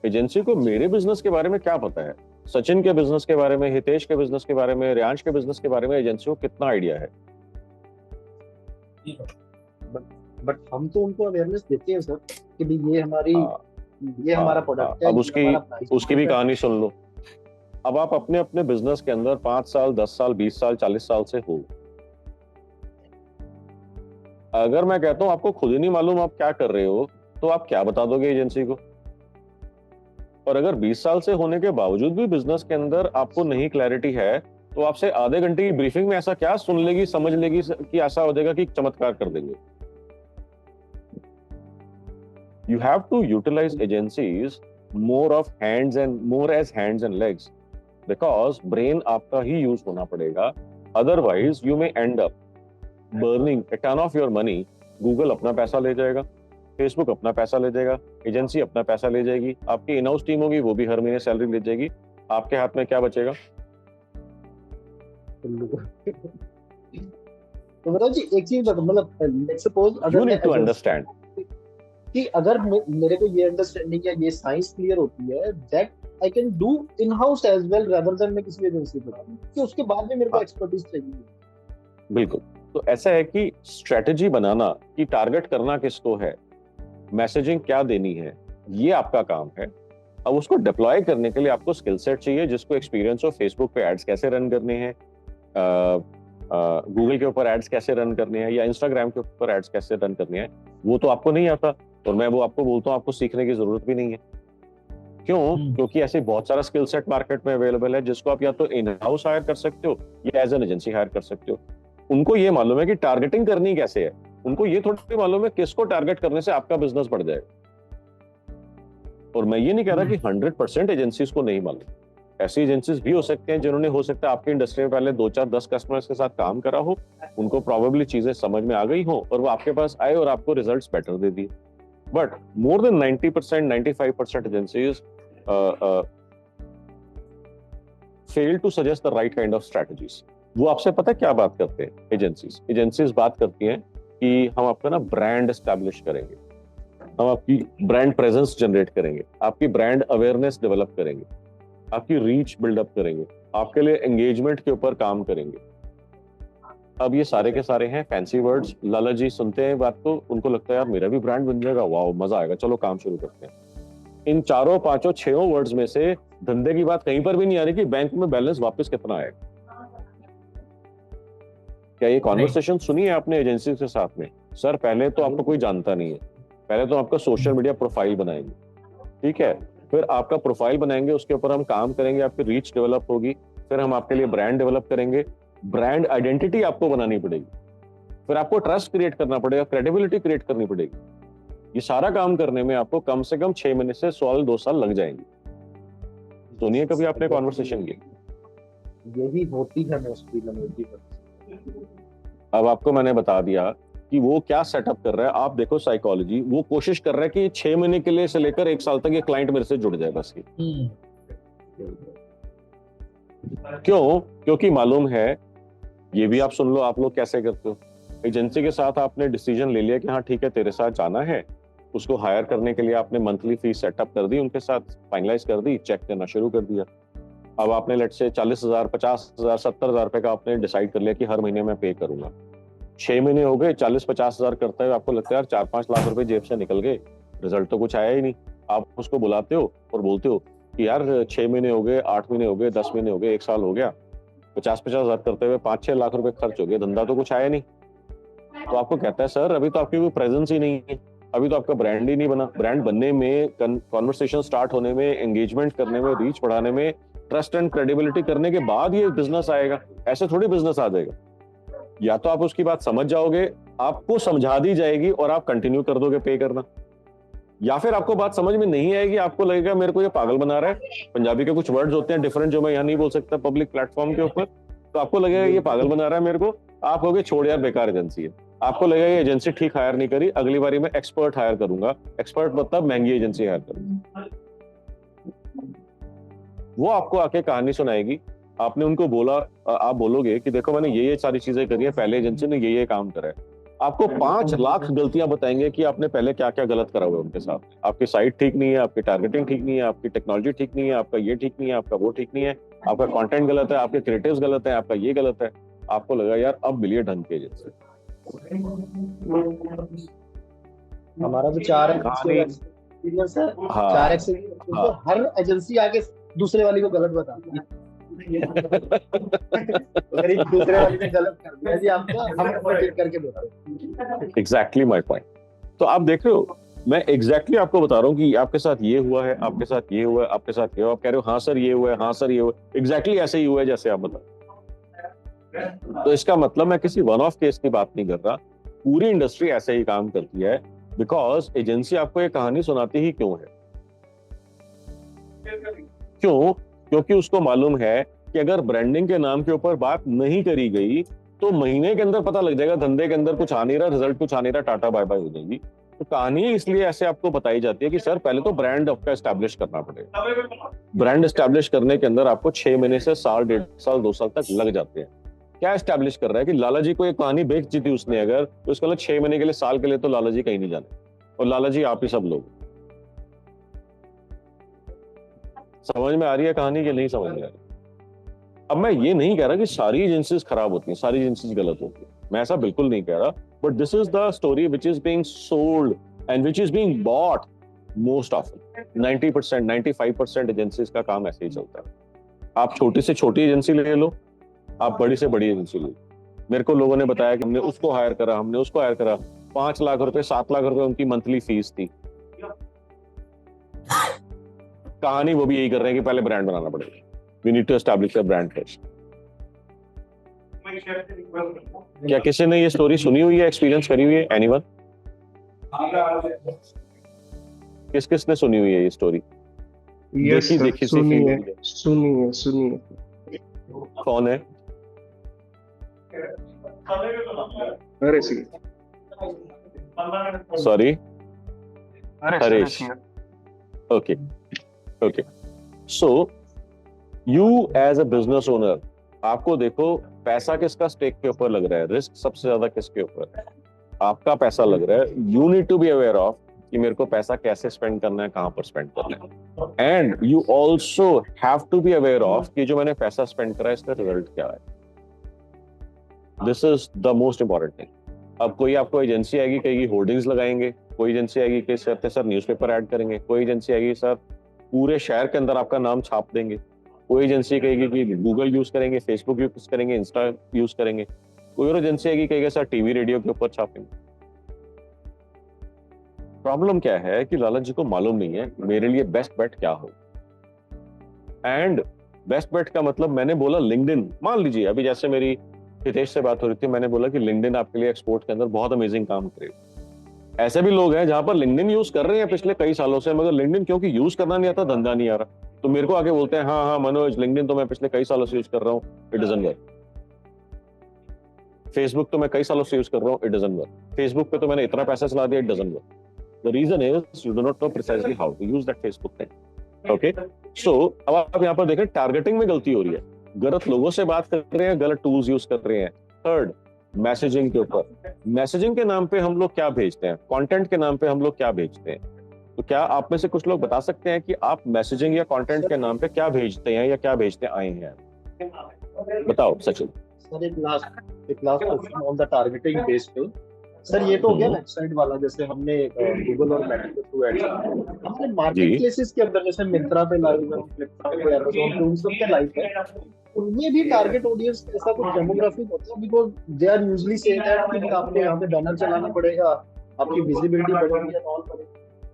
एजेंसी को मेरे बिजनेस के बारे में क्या पता है, सचिन के बिजनेस के बारे में, हितेश के बिजनेस के बारे में, रियांश के बिजनेस के बारे में एजेंसी को कितना आइडिया है? बट हम तो उनको अवेयरनेस देते हैं सर कि भाई ये हमारी ये हाँ, हमारा प्रोडक्ट है, अब ये हमारा प्राइस उसकी भी कहानी सुन लो। अब आप अपने अपने बिजनेस के अंदर 5 साल, 10 साल, 20 साल, 40 साल से हो, अगर मैं कहता हूं आपको खुद ही नहीं मालूम आप क्या कर रहे हो, तो आप क्या बता दोगे एजेंसी को? और अगर 20 साल से होने के बावजूद भी बिजनेस के अंदर आपको नहीं क्लैरिटी है, तो आपसे आधे घंटे की ब्रीफिंग में ऐसा क्या सुन लेगी, समझ लेगी कि ऐसा हो जाएगा कि चमत्कार कर देंगे? You have to utilize agencies more of hands and more as hands and legs, because brain आपका ही यूज होना पड़ेगा, otherwise you may end up burning a ton of your money. Google अपना पैसा ले जाएगा, Facebook अपना पैसा ले जाएगा, एजेंसी अपना पैसा ले जाएगी, आपकी इन हाउस टीम होगी वो भी हर महीने सैलरी ले जाएगी, आपके हाथ में क्या बचेगा? तो बताओ जी एक चीज बताओ, मतलब लेट्स सपोज You अगर need to understand. कि अगर मेरे को ये अंडरस्टैंडिंग या ये साइंस क्लियर होती है that I can do in house as well rather than मैं किसी एजेंसी पे करूं, कि उसके बाद भी मेरे को एक्सपर्टीज चाहिए। बिल्कुल। तो ऐसा है कि स्ट्रेटजी बनाना, कि टारगेट करना किसको है, मैसेजिंग क्या देनी है, ये आपका काम है। अब उसको डिप्लॉय करने के लिए आपको स्किल सेट चाहिए, जिसको एक्सपीरियंस हो फेसबुक पे एड्स कैसे रन करने हैं, गूगल के ऊपर एड्स कैसे रन करने हैं, या इंस्टाग्राम के ऊपर एड्स कैसे रन करने हैं, वो तो आपको नहीं आता, और मैं वो आपको बोलता हूँ आपको सीखने की जरूरत भी नहीं है। क्यों? क्योंकि ऐसे बहुत सारा स्किल सेट मार्केट में अवेलेबल है, जिसको आप या तो इन हाउस हायर कर सकते हो या एज एन एजेंसी हायर कर सकते हो। उनको ये मालूम है कि टारगेटिंग करनी कैसे है, उनको ये थोड़ी मालूम है किसको टारगेट करने से आपका बिजनेस बढ़ जाएगा। और मैं ये नहीं कह रहा कि 100% एजेंसीज को नहीं मालूम, ऐसी एजेंसीज भी हो सकते हैं जिन्होंने हो सकता है आपकी इंडस्ट्री में पहले 2-4-10 कस्टमर्स के साथ काम करा हो, उनको प्रोबेबली चीजें समझ में आ गई हो और वो आपके पास आए और आपको रिजल्ट्स बेटर दे दिए। But more than 90%, 95% agencies fail to suggest the right kind of strategies. वो आपसे पता क्या बात करते हैं? एजेंसीज बात करती हैं कि हम आपका ना ब्रांड एस्टैब्लिश करेंगे, हम आपकी ब्रांड प्रेजेंस जनरेट करेंगे, आपकी ब्रांड अवेयरनेस डेवलप करेंगे, आपकी रीच बिल्डअप करेंगे, आपके लिए एंगेजमेंट के ऊपर काम करेंगे। अब ये सारे के सारे हैं फैंसी वर्ड्स। लाला जी सुनते हैं बात तो उनको लगता है यार मेरा भी ब्रांड बन जाएगा, वाह मजा आएगा, चलो काम शुरू करते हैं। इन 4, 5, 6 वर्ड्स में से धंधे की बात कहीं पर भी नहीं आ रही कि बैंक में बैलेंस वापस कितना आएगा। क्या ये कॉन्वर्सेशन सुनी है आपने एजेंसी के साथ में? सर पहले तो आपको कोई जानता नहीं है, पहले तो आपका सोशल मीडिया प्रोफाइल बनाएंगे, ठीक है, फिर आपका प्रोफाइल बनाएंगे, उसके ऊपर हम काम करेंगे, आपकी रीच डेवलप होगी, फिर हम आपके लिए ब्रांड डेवलप करेंगे, ब्रांड आइडेंटिटी आपको बनानी पड़ेगी, फिर आपको ट्रस्ट क्रिएट करना पड़ेगा, क्रेडिबिलिटी क्रिएट करनी पड़ेगी। ये सारा काम करने में आपको कम से कम 6 महीने से 2 साल लग जाएंगे। सुनिए कभी आपने कॉन्वर्सेशन की? यही होती है मोस्टली लैंग्वेज पर। अब आपको मैंने बता दिया कि वो क्या सेटअप कर रहा है। आप देखो साइकोलॉजी, वो कोशिश कर रहा है कि 6 महीने के लिए से लेकर 1 साल तक ये क्लाइंट मेरे से जुड़ जाए बस। क्यों? क्योंकि मालूम है, ये भी आप सुन लो, आप लोग कैसे करते हो। एजेंसी के साथ आपने डिसीजन ले लिया कि हाँ ठीक है तेरे साथ जाना है, उसको हायर करने के लिए आपने मंथली फीस सेटअप कर दी, उनके साथ फाइनलाइज कर दी, चेक देना शुरू कर दिया। अब आपने लेट से 40,000, 50,000, 70,000 रुपए का आपने डिसाइड कर लिया कि हर महीने मैं पे करूंगा। 6 महीने हो गए, 40-50,000 करते हुए आपको लगता है यार 4-5 लाख रुपए जेब से निकल गए, रिजल्ट तो कुछ आया ही नहीं। आप उसको बुलाते हो और बोलते हो कि यार 6 महीने हो गए, 8 महीने हो गए, 10 महीने हो गए, 1 साल हो गया, 50-50,000 करते हुए 5-6 लाख रुपए खर्च हो गए, धंधा तो कुछ आया नहीं। तो आपको कहता है सर अभी तो आपकी कोई प्रेजेंस ही नहीं है, अभी तो आपका ब्रांड ही नहीं बना। ब्रांड बनने में, कॉन्वर्सेशन स्टार्ट होने में, एंगेजमेंट करने में, रीच बढ़ाने में, ट्रस्ट एंड क्रेडिबिलिटी करने के बाद ये बिजनेस आएगा। ऐसे थोड़ी बिजनेस आ जाएगा। या तो आप उसकी बात समझ जाओगे, आपको समझा दी जाएगी और आप कंटिन्यू कर दोगे पे करना, या फिर आपको बात समझ में नहीं आएगी, आपको लगेगा मेरे को ये पागल बना रहा है। पंजाबी के कुछ वर्ड्स होते हैं डिफरेंट जो मैं यहाँ नहीं बोल सकता पब्लिक प्लेटफॉर्म के ऊपर, तो आपको लगेगा ये पागल बना रहा है मेरे को। आप कहोगे छोड़ यार बेकार एजेंसी है। आपको लगेगा ये एजेंसी ठीक हायर नहीं करी, अगली बारी मैं एक्सपर्ट हायर करूंगा। एक्सपर्ट मतलब महंगी एजेंसी हायर करूंगा। वो आपको आके कहानी सुनाएगी। आपने उनको बोला, आप बोलोगे कि देखो मैंने ये सारी चीजें करी है, पहले एजेंसी ने ये काम करा है। आपको 5 लाख गलतियां बताएंगे कि आपने पहले क्या क्या गलत करा हुआ है उनके साथ। आपकी साइट ठीक नहीं है, आपकी टारगेटिंग ठीक नहीं है, आपकी टेक्नोलॉजी ठीक नहीं है, आपका ये ठीक नहीं है, आपका वो ठीक नहीं है, आपका कंटेंट गलत है, आपके क्रिएटिव्स गलत है, आपका ये गलत है। आपको लगा यार अब मिलिए ढंग के एजेंसी। हमारा तो 4 कहानी एक्सपीरियंस है, हाँ 4 एक्सपीरियंस हाँ हर एजेंसी आगे दूसरे वाली को गलत बताती है। अगर एक दूसरे वाली ने गलत कर दिया जी आपका, हम ठीक करके बताओ। Exactly my point. तो आप देख रहे हो, मैं एग्जैक्टली आपको बता रहा हूँ कि आपके साथ ये हुआ है, आपके साथ ये हुआ है, आपके साथ ये हुआ, आप कह रहे हो हाँ सर ये हुआ है, हाँ सर ये हुआ है, एग्जैक्टली ऐसे ही हुआ है जैसे आप बता। तो इसका मतलब मैं किसी वन ऑफ केस की बात नहीं कर रहा, पूरी इंडस्ट्री ऐसे ही काम करती है। बिकॉज एजेंसी आपको ये कहानी सुनाती ही क्यों है? क्यों? क्योंकि उसको मालूम है कि अगर ब्रांडिंग के नाम के ऊपर बात नहीं करी गई तो महीने के अंदर पता लग जाएगा धंधे के अंदर कुछ आ नहीं रहा, रिजल्ट कुछ आ नहीं रहा, टाटा बाय बाय हो जाएगी। तो कहानी इसलिए ऐसे आपको बताई जाती है कि सर पहले तो ब्रांड आपका एस्टैब्लिश करना पड़ेगा। ब्रांड एस्टैब्लिश करने के अंदर आपको 6 महीने से साल, 1.5 साल, 2 साल तक लग जाते हैं। क्या एस्टैब्लिश कर रहा है कि लाला जी को एक कहानी बेच दी थी उसने, अगर तो उसका 6 महीने के लिए, साल के लिए तो लाला जी कहीं नहीं जाने, और लाला जी आप ही सब लोग। समझ में आ रही है कहानी कि नहीं समझ में आ रही? अब मैं ये नहीं कह रहा कि सारी एजेंसीज खराब होती हैं, सारी एजेंसीज गलत होती हैं, मैं ऐसा बिल्कुल नहीं कह रहा, but this is the story which is being sold and which is being bought most often. 90%, 95% agencies का काम ऐसे ही चलता है। आप छोटी से छोटी एजेंसी ले लो, आप बड़ी से बड़ी एजेंसी ले लो। मेरे को लोगों ने बताया कि हमने उसको हायर करा, हमने उसको हायर करा, 5 लाख रुपए, 7 लाख रुपए उनकी मंथली फीस थी। कहानी वो भी यही कर रहे हैं कि पहले ब्रांड बनाना पड़ेगा, we need to establish a brand first. क्या किसी ने ये स्टोरी सुनी हुई है, एक्सपीरियंस करी हुई है? एनीवन? किस किस ने सुनी हुई है ये स्टोरी? देखी देखी सी फील हुई है? सुनिए। कौन है? अरे see sorry, Harish. Okay okay, so you as a business owner, आपको देखो पैसा किसका स्टेक के ऊपर लग रहा है, रिस्क सबसे ज्यादा किसके ऊपर है? आपका पैसा लग रहा है। You need to be aware of कि मेरे को पैसा कैसे स्पेंड करना है, कहां पर स्पेंड करना है, and you also have to be aware of कि जो मैंने पैसा स्पेंड करा है इसका रिजल्ट क्या है। This is the most important thing. अब कोई आपको एजेंसी आएगी कहेगी होर्डिंग्स लगाएंगे, कोई एजेंसी आएगी कि सर न्यूज़पेपर ऐड करेंगे, कोई एजेंसी आएगी सर पूरे शहर के अंदर आपका नाम छाप देंगे, कोई एजेंसी कहेगी कि गूगल यूज करेंगे, फेसबुक यूज करेंगे, इंस्टा यूज करेंगे, कोई और एजेंसी आएगी कहेगा सर टीवी रेडियो के ऊपर छापेंगे। प्रॉब्लम क्या है कि लाला जी को मालूम नहीं है मेरे लिए बेस्ट बेट क्या हो। एंड बेस्ट बेट का मतलब मैंने बोला लिंक्डइन। मान लीजिए अभी जैसे मेरी हितेश से बात हो रही थी, मैंने बोला कि लिंक्डइन आपके लिए एक्सपोर्ट के अंदर बहुत अमेजिंग काम करेगा। ऐसे भी लोग हैं जहां पर लिंक्डइन यूज कर रहे हैं पिछले कई सालों से, मगर लिंक्डइन क्योंकि यूज करना नहीं आता, धंधा नहीं आ रहा, तो मेरे को आके बोलते हैं हाँ हाँ मनोज लिंक्डइन तो मैं पिछले कई सालों से यूज कर रहा हूँ, इट डजंट वर्क। फेसबुक तो मैं कई सालों से यूज कर रहा हूँ, इट डजंट वर्क। फेसबुक पे तो मैंने इतना पैसा चला दिया, it doesn't work. The reason is you do not know precisely how to use that Facebook thing. Okay, so अब आप यहाँ पर देखें टारगेटिंग में गलती हो रही है, गलत लोगों से बात कर रहे हैं, गलत टूल्स यूज कर रहे हैं। थर्ड, मैसेजिंग के ऊपर, मैसेजिंग के नाम पे हम लोग क्या भेजते हैं, कंटेंट के नाम पे हम लोग क्या भेजते हैं। तो क्या आप में से कुछ लोग बता सकते हैं कि आप मैसेजिंग या कंटेंट के नाम पे क्या भेजते हैं या क्या भेजते आए हैं? बताओ सचिन। सर एक last question on the targeting base पे। सर ये तो हो गया वेबसाइट वाला, जैसे हमने गूगल और मेटा के थ्रू एड्स, हमने मार्केट प्लेसेस के अंदर जैसे मिंत्रा पे लाइव है, फ्लिपकार्ट पे, अमेज़न पे, उन सब पे लाइव है, उनमें भी टारगेट ऑडियंस ऐसा कुछ डेमोग्राफिक होता है? Because they are usually say that कि आपको यहाँ पे बैनर चलाना पड़ेगा, आपकी विजिबिलिटी बढ़ेगी एंड ऑल बढ़ेगी,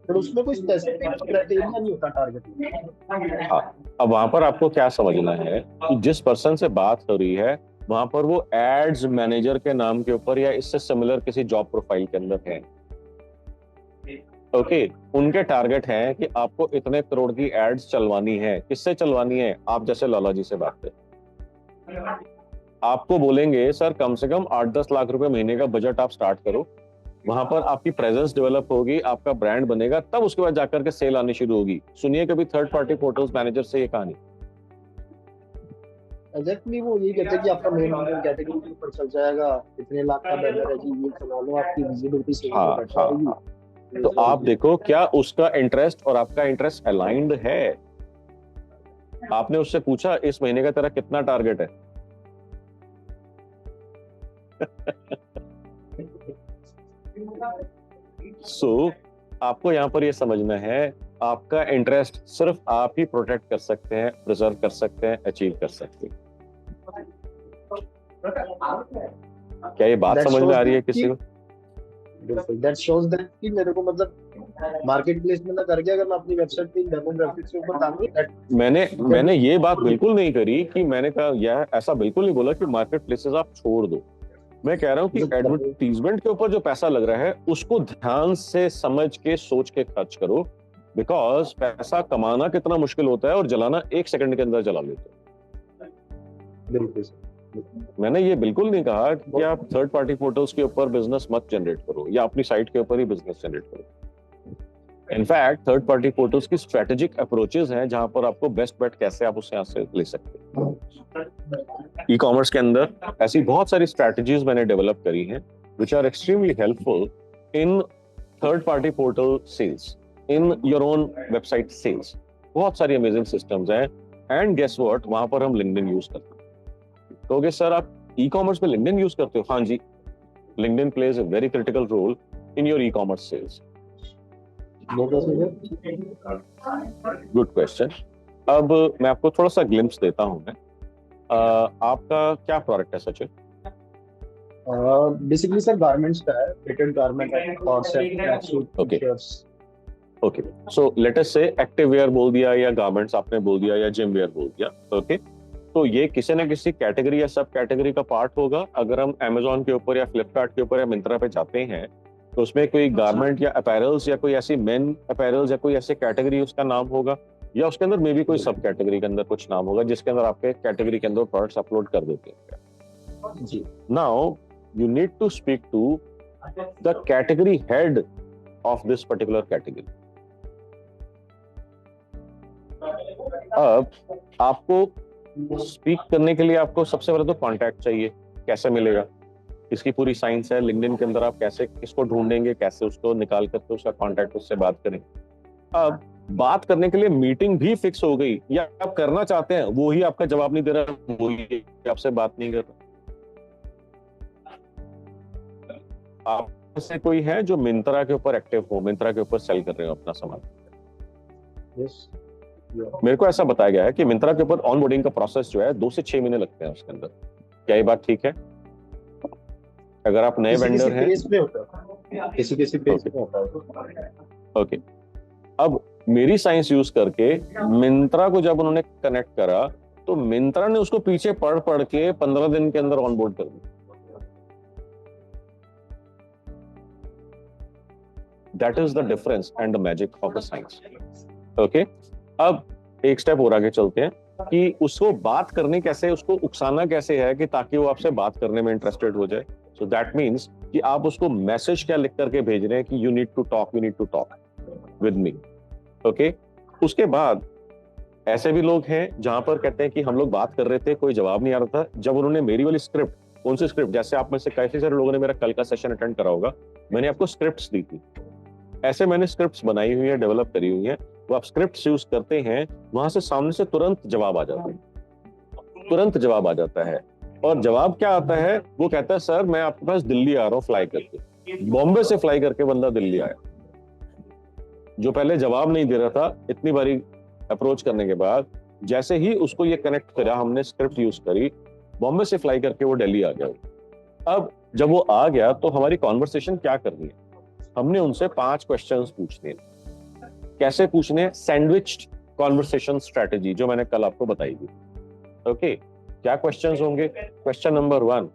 पर उसमें कोई स्पेसिफिक क्राइटेरिया नहीं होता टारगेटिंग। हाँ, अब वहां पर आपको क्या समझना है कि जिस पर्सन से बात हो रही है वहां पर वो एड्स मैनेजर के नाम के ऊपर या इससे सिमिलर किसी जॉब प्रोफाइल के अंदर है। ओके, उनके टारगेट है कि आपको इतने करोड़ की एड्स चलवानी है। किससे चलवानी है? आप जैसे लाला जी से बात करें, आपको बोलेंगे सर कम से कम 8-10 लाख रुपए महीने का बजट आप स्टार्ट करो, वहां पर आपकी प्रेजेंस डेवलप होगी, आपका ब्रांड बनेगा, तब उसके बाद जाकर के सेल आनी शुरू होगी। सुनिए कभी थर्ड पार्टी पोर्टल्स मैनेजर से ये कहानी। एग्जैक्टली वो यही कहते हैं कि आपका मेन कैटेगरी के ऊपर चल जाएगा, इतने लाख का बैनर है जी, ये चला लो, आपकी विजिबिलिटी से हाँ बढ़ हाँ जाएगी। हाँ। तो आप देखो क्या उसका इंटरेस्ट और आपका इंटरेस्ट अलाइंड है। आपने उससे पूछा इस महीने का तेरा कितना टारगेट है? सो आपको यहाँ पर ये समझना है, आपका इंटरेस्ट सिर्फ आप ही प्रोटेक्ट कर सकते हैं, प्रिजर्व कर सकते हैं, अचीव कर सकते हैं। क्या ये बात समझ में आ रही है किसी को? दैट शोज दैट कि मेरे को मतलब मार्केट प्लेस में ना करके अगर मैं अपनी वेबसाइट पे डेमोग्राफिक्स के ऊपर काम करूं, मैंने ये बात बिल्कुल नहीं करी कि मैंने कहा यह ऐसा बिल्कुल नहीं बोला कि मार्केट प्लेसेस आप छोड़ दो। मैं कह रहा हूँ कि एडवर्टीजमेंट के ऊपर जो पैसा लग रहा है उसको ध्यान से समझ के सोच के खर्च करो, बिकॉज पैसा कमाना कितना मुश्किल होता है और जलाना 1 सेकंड के अंदर जला लेते हो। बिल्कुल। मैंने ये बिल्कुल नहीं कहा कि आप थर्ड पार्टी पोर्टल्स के ऊपर बिजनेस मत जनरेट करो या अपनी साइट के ऊपर ही बिजनेस जनरेट करो। इनफैक्ट थर्ड पार्टी पोर्टल्स की स्ट्रेटेजिक अप्रोचेस हैं जहां पर आपको बेस्ट बेट कैसे आप उससे यहाँ से ले सकते हैं। ई कॉमर्स के अंदर ऐसी बहुत सारी स्ट्रेटजीज मैंने डेवलप करी हैं which are extremely helpful in third party portal sales, in your own website sales. बहुत सारी अमेजिंग सिस्टम्स हैं एंड गेस व्हाट, वहां पर हम लिंक्डइन यूज करते हैं। तो सर आप ई कॉमर्स में लिंक्डइन यूज करते हो? हाँ जी, LinkedIn plays a very critical role in your e commerce sales. Good question. अब मैं आपको थोड़ा सा ग्लिम्स देता हूं मैं। आपका क्या प्रोडक्ट है सचिन? बेसिकली सर गारमेंट्स का है, फिटेड गारमेंट है, और track suit, T-shirts. Okay, so let us say active where बोल दिया या गारमेंट्स आपने बोल दिया या जिम वेयर बोल दिया। ओके, तो ये किसी न किसी कैटेगरी या सब कैटेगरी का पार्ट होगा। अगर हम Amazon के ऊपर या फ्लिपकार्ट के ऊपर या मिंत्रा पे जाते हैं तो उसमें कोई गारमेंट या अपैरल्स या कोई ऐसी मेन अपैरल्स या कोई ऐसे कैटेगरी उसका नाम होगा, या उसके अंदर मे बी कोई सब कैटेगरी के अंदर कुछ नाम होगा जिसके अंदर आपके कैटेगरी के अंदर प्रोडक्ट्स अपलोड कर देते हैं जी। Now you need to speak to the category head of this particular category. अब आपको स्पीक करने के लिए आपको सबसे पहले तो कांटेक्ट चाहिए। कैसे मिलेगा? इसकी पूरी साइंस है। लिंक्डइन के अंदर आप कैसे इसको ढूंढेंगे, कैसे उसको निकाल करके उसका कांटेक्ट, उससे बात करें। अब बात करने के लिए मीटिंग भी फिक्स हो गई या आप करना चाहते हैं, वो ही आपका जवाब नहीं दे रहा, वो ही आपसे बात नहीं कर रहा। आप से कोई है जो मिंत्रा के ऊपर एक्टिव हो, मिंत्रा के ऊपर सेल कर रहे हो अपना सामान? मेरे को ऐसा बताया गया है कि मिंत्रा के ऊपर ऑनबोर्डिंग का प्रोसेस जो है 2 से 6 महीने लगते हैं उसके अंदर। क्या ये बात ठीक है? अगर आप नए वेंडर हैं, ओके, अब मेरी साइंस यूज करके मिंत्रा को जब उन्होंने कनेक्ट करा तो मिंत्रा ने उसको पीछे पढ़ के 15 दिन के अंदर ऑनबोर्ड कर दिया। That is the difference and the magic of the science. Okay, अब एक स्टेप और आगे चलते हैं कि उसको बात करने कैसे, उसको उकसाना कैसे है कि ताकि वो आपसे बात करने में इंटरेस्टेड हो जाए। सो दैट मीन्स कि आप उसको मैसेज क्या लिख करके भेज रहे हैं कि you need to talk with me. Okay, उसके बाद ऐसे भी लोग हैं जहां पर कहते हैं कि हम लोग बात कर रहे थे, कोई जवाब नहीं आ रहा था। जब उन्होंने मेरी वाली स्क्रिप्ट, कौन सी स्क्रिप्ट, जैसे आप में से काफी सारे लोगों ने मेरा कल का सेशन अटेंड करा होगा, मैंने आपको स्क्रिप्ट्स दी थी। ऐसे मैंने स्क्रिप्ट्स बनाई हुई है, डेवलप करी हुई है। वो आप स्क्रिप्ट्स यूज करते हैं, वहां से सामने से तुरंत जवाब आ जाता है, तुरंत जवाब आ जाता है। और जवाब क्या आता है? वो कहता है सर मैं आपके पास दिल्ली आ रहा हूँ फ्लाई करके। बॉम्बे से फ्लाई करके बंदा दिल्ली आया, जो पहले जवाब नहीं दे रहा था। इतनी बारी अप्रोच करने के बाद जैसे ही उसको ये कनेक्ट करा, हमने स्क्रिप्ट यूज करी, बॉम्बे से फ्लाई करके वो दिल्ली आ गया। अब जब वो आ गया तो हमारी कॉन्वर्सेशन क्या करनी है? हमने उनसे 5 क्वेश्चंस पूछने। कैसे पूछने? सैंडविच्ड कॉन्वर्सेशन स्ट्रेटेजी, जो मैंने कल आपको बताई थी। ओके, क्या क्वेश्चंस होंगे? क्वेश्चन नंबर 1,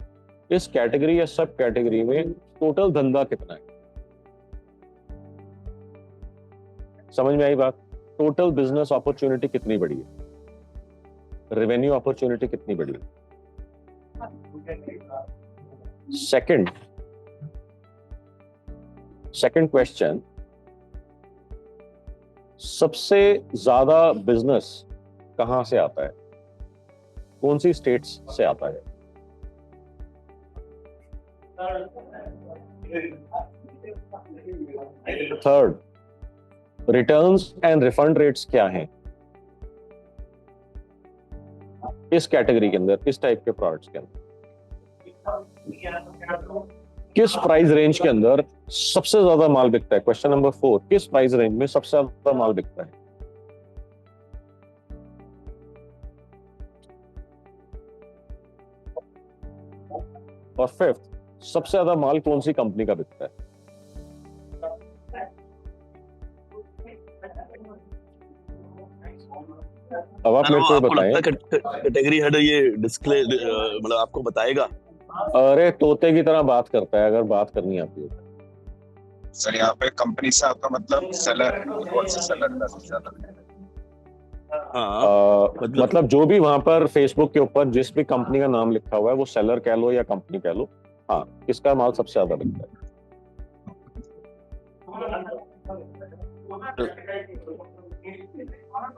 इस कैटेगरी या सब कैटेगरी में टोटल धंधा कितना है? समझ में आई बात? टोटल बिजनेस अपॉर्चुनिटी कितनी बड़ी है? रेवेन्यू अपॉर्चुनिटी कितनी बड़ी है? सेकंड क्वेश्चन, सबसे ज्यादा बिजनेस कहां से आता है? कौन सी स्टेट्स से आता है? Third, returns and refund rates क्या हैं इस कैटेगरी के अंदर, इस टाइप के प्रोडक्ट्स के अंदर? किस प्राइस रेंज के अंदर सबसे ज्यादा माल बिकता है? क्वेश्चन नंबर 4, किस प्राइस रेंज में सबसे ज्यादा माल बिकता है? और फिफ्थ, सबसे ज्यादा माल कौन सी कंपनी का बिकता है? अब आप मेरे को बताएं। कैटेगरी हेड ये डिस्प्ले मतलब आपको बताएगा? अरे तोते की तरह बात करता है, अगर बात करनी आती है। सर यहाँ पे कंपनी से आपका मतलब सेलर है, कौन सा सेलर का सबसे ज्यादा? मतलब जो भी वहां पर फेसबुक के ऊपर जिस भी कंपनी का नाम लिखा हुआ है, वो सेलर कह लो या कंपनी कह लो, हाँ, किसका माल सबसे ज्यादा बिकता है?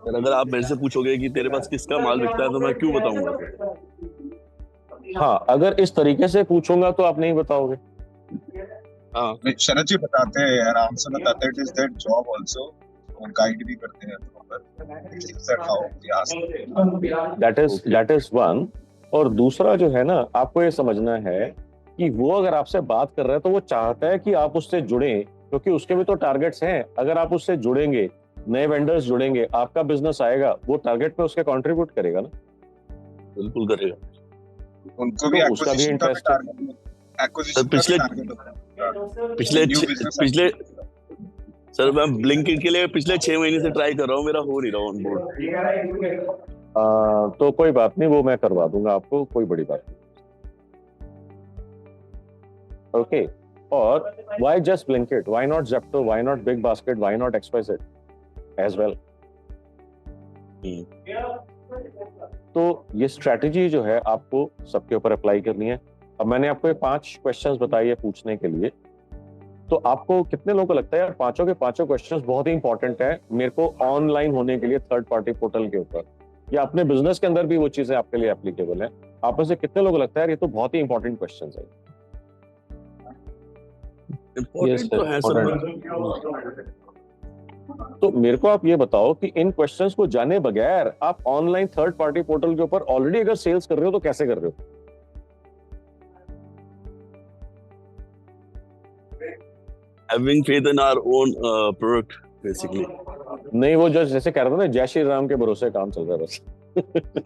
अगर आप मेरे से पूछोगे कि तेरे पास किसका माल बिकता है तो मैं क्यों बताऊंगा? हाँ, अगर इस तरीके से पूछूंगा तो आप नहीं बताओगे। हाँ, शरद जी बताते हैं, आराम से बताते हैं, it is their job also, वो गाइड भी करते हैं दैट इज वन। और दूसरा जो है ना, आपको ये समझना है कि वो अगर आपसे बात कर रहा है तो वो चाहता है कि आप उससे जुड़ें, क्योंकि उसके भी तो टारगेट्स हैं। अगर आप उससे जुड़ेंगे, नए वेंडर्स जुड़ेंगे, आपका बिजनेस आएगा, वो टारगेट पे उसके कंट्रीब्यूट करेगा ना। बिल्कुल करेगा। उनको भी उसका भी इंटरेस्ट है। पिछले सर मैं ब्लिंकिट के लिए पिछले 6 महीने से ट्राई कर रहा हूँ, मेरा हो नहीं रहा ऑन बोर्ड। तो कोई बात नहीं, वो मैं करवा दूंगा आपको, कोई बड़ी बात नहीं। ओके, और why just Blinkit, why not Zepto, why not Big Basket, why not XYZ as well? तो ये स्ट्रेटजी जो है आपको सबके ऊपर अप्लाई करनी है। अब मैंने आपको ये 5 क्वेश्चंस बताए है पूछने के लिए, तो आपको कितने लोगों को लगता है यार पांचों के पांचों क्वेश्चंस बहुत ही इंपॉर्टेंट है मेरे को ऑनलाइन होने के लिए थर्ड पार्टी पोर्टल के ऊपर, या अपने बिजनेस के अंदर भी वो चीजें आपके लिए एप्लीकेबल है? आप में से कितने लोगों को लगता है यार ये तो बहुत ही इंपॉर्टेंट क्वेश्चंस है? तो मेरे को आप ये बताओ कि इन क्वेश्चंस को जाने बगैर आप ऑनलाइन थर्ड पार्टी पोर्टल के ऊपर ऑलरेडी अगर सेल्स कर रहे हो तो कैसे कर रहे हो? Having faith in our own product basically. नहीं, वो जैसे कह रहा था ना, जय श्री राम के भरोसे काम चल रहा है बस।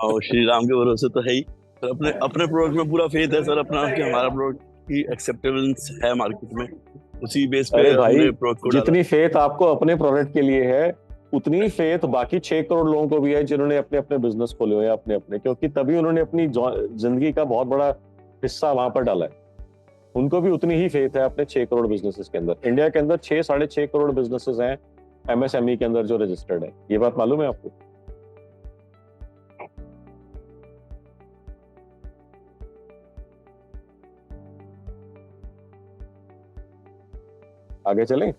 और श्री राम के भरोसे तो है ही सर, अपने प्रोडक्ट में पूरा फेथ है सर अपना, कि हमारा प्रोडक्ट की एक्सेप्टेबल है मार्केट में, उसी बेस पे हमने प्रोडक्ट को जितनी फेथ आपको अपने प्रोडक्ट के लिए है, उतनी फेथ बाकी 6 करोड़ लोगों को भी है जिन्होंने अपने अपने बिजनेस खोले हुए हैं अपने, क्योंकि तभी उन्होंने अपनी जिंदगी का बहुत बड़ा हिस्सा वहां पर डाला है। उनको भी उतनी ही फेथ है अपने 6 करोड़ बिजनेसेस के अंदर। इंडिया के अंदर 6-6.5 करोड़ बिजनेसेस हैं MSME के अंदर जो रजिस्टर्ड है। ये बात मालूम है आपको? आगे चलें?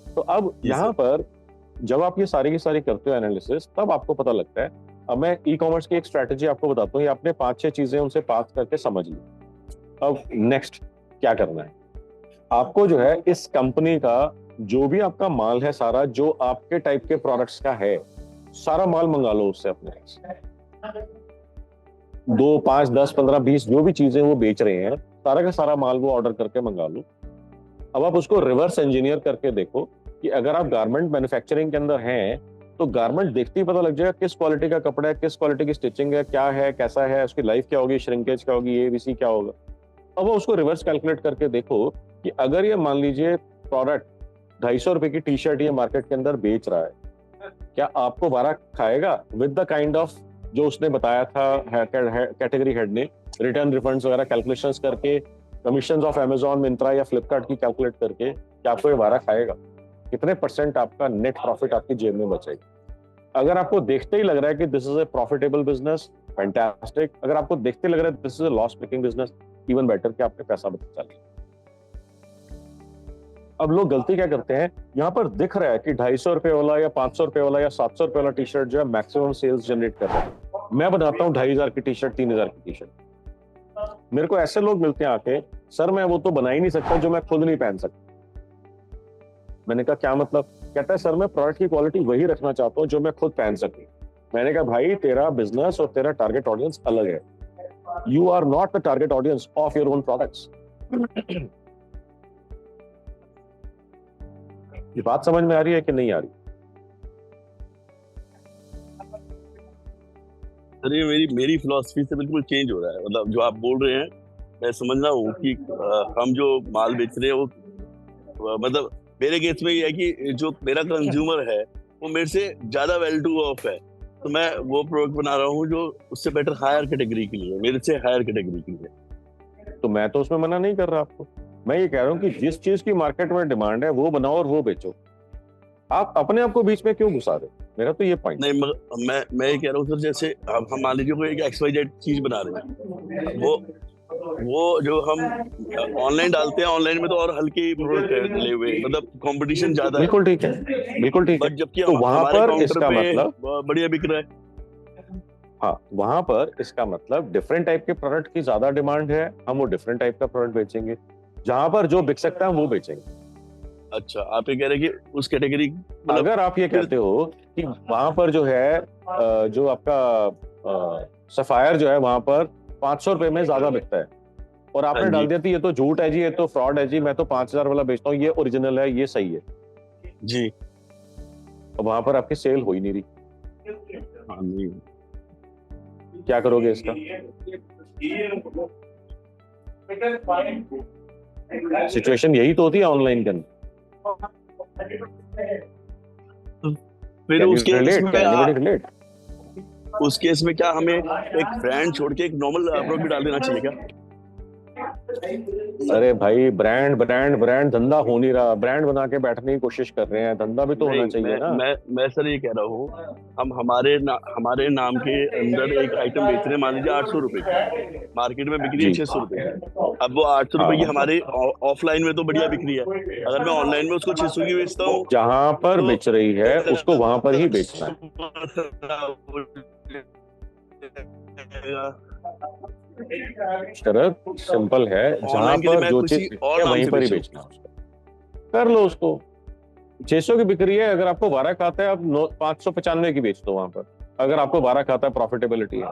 तो अब यहाँ पर जब आप ये सारी की सारी करते हो एनालिसिस, तब आपको पता लगता है। अब मैं ई-कॉमर्स की एक स्ट्रेटेजी आपको बताता हूँ, ये आपने 5-6 चीजें उनसे पास करके समझ ली। अब नेक्स्ट क्या करना है आपको, जो है इस कंपनी का जो भी आपका माल है, सारा जो आपके टाइप के प्रोडक्ट्स का है, सारा माल मंगा लो उससे अपने। 2, 5, 10, 15, 20 जो भी चीजें वो बेच रहे हैं, सारा का सारा माल वो ऑर्डर करके मंगा लो। अब आप उसको रिवर्स इंजीनियर करके देखो कि अगर आप गारमेंट मैन्युफैक्चरिंग के अंदर हैं तो गारमेंट देखते ही पता लग जाएगा किस क्वालिटी का कपड़ा है, किस क्वालिटी की स्टिचिंग है, क्या है, कैसा है, उसकी लाइफ क्या होगी, श्रिंकेज क्या होगी, ABC क्या होगा। अब वो उसको रिवर्स कैलकुलेट करके देखो कि अगर ये मान लीजिए प्रोडक्ट 250 रुपए की टी-शर्ट ये मार्केट के अंदर बेच रहा है, क्या आपको वारा खाएगा विद द काइंड ऑफ जो उसने बताया था कैटेगरी हेड ने, रिटर्न रिफंड्स वगैरह कैलकुलेशंस करके, कमीशंस ऑफ Amazon, मिंत्रा या फ्लिपकार्ट की कैलकुलेट करके, क्या आपको ये वारा खाएगा? कितने % आपका नेट प्रॉफिट आपकी जेब में बचेगा? अगर आपको देखते ही लग रहा है कि this is a profitable business, fantastic. अगर आपको देखते लग रहा है this is a loss making business, even better कि आपके पैसा बचा लिया। अब लोग गलती क्या करते हैं, यहाँ पर दिख रहा है कि 250 रुपए वाला या 500 रुपए वाला या 700 रुपए वाला टी-शर्ट जो है मैक्सिमम सेल्स जनरेट कर रहा है, मैं बनाता हूँ 2,500 की टी शर्ट, 3,000 की टी शर्ट। मेरे को ऐसे लोग मिलते हैं आके, सर मैं वो तो बना ही नहीं सकता जो मैं खुद नहीं पहन सकता। मैंने कहा क्या मतलब? कहता है सर मैं प्रोडक्ट की क्वालिटी वही रखना चाहता हूँ जो मैं खुद पहन सकूं। मैंने कहा भाई तेरा बिजनेस और तेरा टारगेट ऑडियंस अलग है। You are not the target audience of your own products. ये बात समझ में आ रही है कि नहीं आ रही? अरे मेरी फिलॉसफी से बिल्कुल चेंज हो रहा है। मतलब जो आप बोल रहे हैं मैं समझ रहा हूँ कि हम जो माल बेच रहे हैं वो मतलब मेरे केस में ये है कि जो मेरा कंज्यूमर है वो मेरे से ज्यादा वेल टू ऑफ है, तो मैं वो प्रोडक्ट बना रहा हूँ जो उससे बेटर हायर कैटेगरी के लिए, मेरे से हायर कैटेगरी के लिए। तो मैं तो उसमें मना नहीं कर रहा आपको। मैं ये कह रहा हूँ कि जिस चीज की मार्केट में डिमांड है वो बनाओ और वो बेचो। आप अपने आप को बीच में क्यों घुसा रहे हो? मेरा तो ये पॉइंट नहीं, मैं ये कह रहा हूँ सर, जैसे हम मान लीजिए कोई एक XYZ चीज बना रहे हैं, वो जो हम ऑनलाइन डालते हैं, ऑनलाइन में तो और हल्के प्रोडक्ट डले हुए, मतलब कंपटीशन ज्यादा है। बिल्कुल ठीक है, बिल्कुल ठीक है। बट जबकि तो वहां हमारे पर काउंटर इसका पे मतलब बढ़िया बिक रहा है। हाँ, वहां पर इसका मतलब डिफरेंट टाइप के प्रोडक्ट की ज्यादा डिमांड है, हम वो डिफरेंट टाइप का प्रोडक्ट बेचेंगे। जहां पर जो बिक सकता है वो बेचेंगे। अच्छा, आप ये कह रहे हैं कि उस कैटेगरी, अगर आप ये कहते हो कि वहां पर जो है जो आपका सफायर जो है वहां पर 500 रुपए में ज्यादा बिकता है और आपने डाल दिया थी ये तो झूठ है जी, ये तो फ्रॉड है जी, मैं तो 5,000 वाला बेचता हूँ, ये ओरिजिनल है, ये सही है जी, और वहां पर आपकी सेल हो ही नहीं रही, हाँ जी, क्या करोगे इसका? सिचुएशन यही तो होती है ऑनलाइन के अंदर। फिर उस केस में क्या हमें एक ब्रांड छोड़ के एक नॉर्मल प्रोडक्ट भी डाल देना चाहिए क्या? अरे भाई ब्रांड ब्रांड ब्रांड धंधा हो नहीं रहा, ब्रांड बना के बैठने की कोशिश कर रहे हैं, धंधा भी तो होना चाहिए ना। मैं सर ये कह रहा हूँ, हम हमारे नाम के अंदर एक आइटम बेच रहे हैं, मान लीजिए 800 रुपए की, मार्केट में बिक रही है 600 रुपए की। अब वो 800 रुपए की हमारे ऑफलाइन में तो बढ़िया बिक रही है, अगर मैं ऑनलाइन में उसको 600 की बेचता हूँ, जहाँ पर बेच रही है उसको वहां पर ही बेचना है। शरत सिंपल है, जहां पर जो चीज है वहीं पर ही बेचना है उसको। कर लो उसको, 600 की बिक रही है, अगर आपको 12 खाता है आप 595 की बेच दो वहां पर। अगर आपको 12 खाता है, प्रॉफिटेबिलिटी है,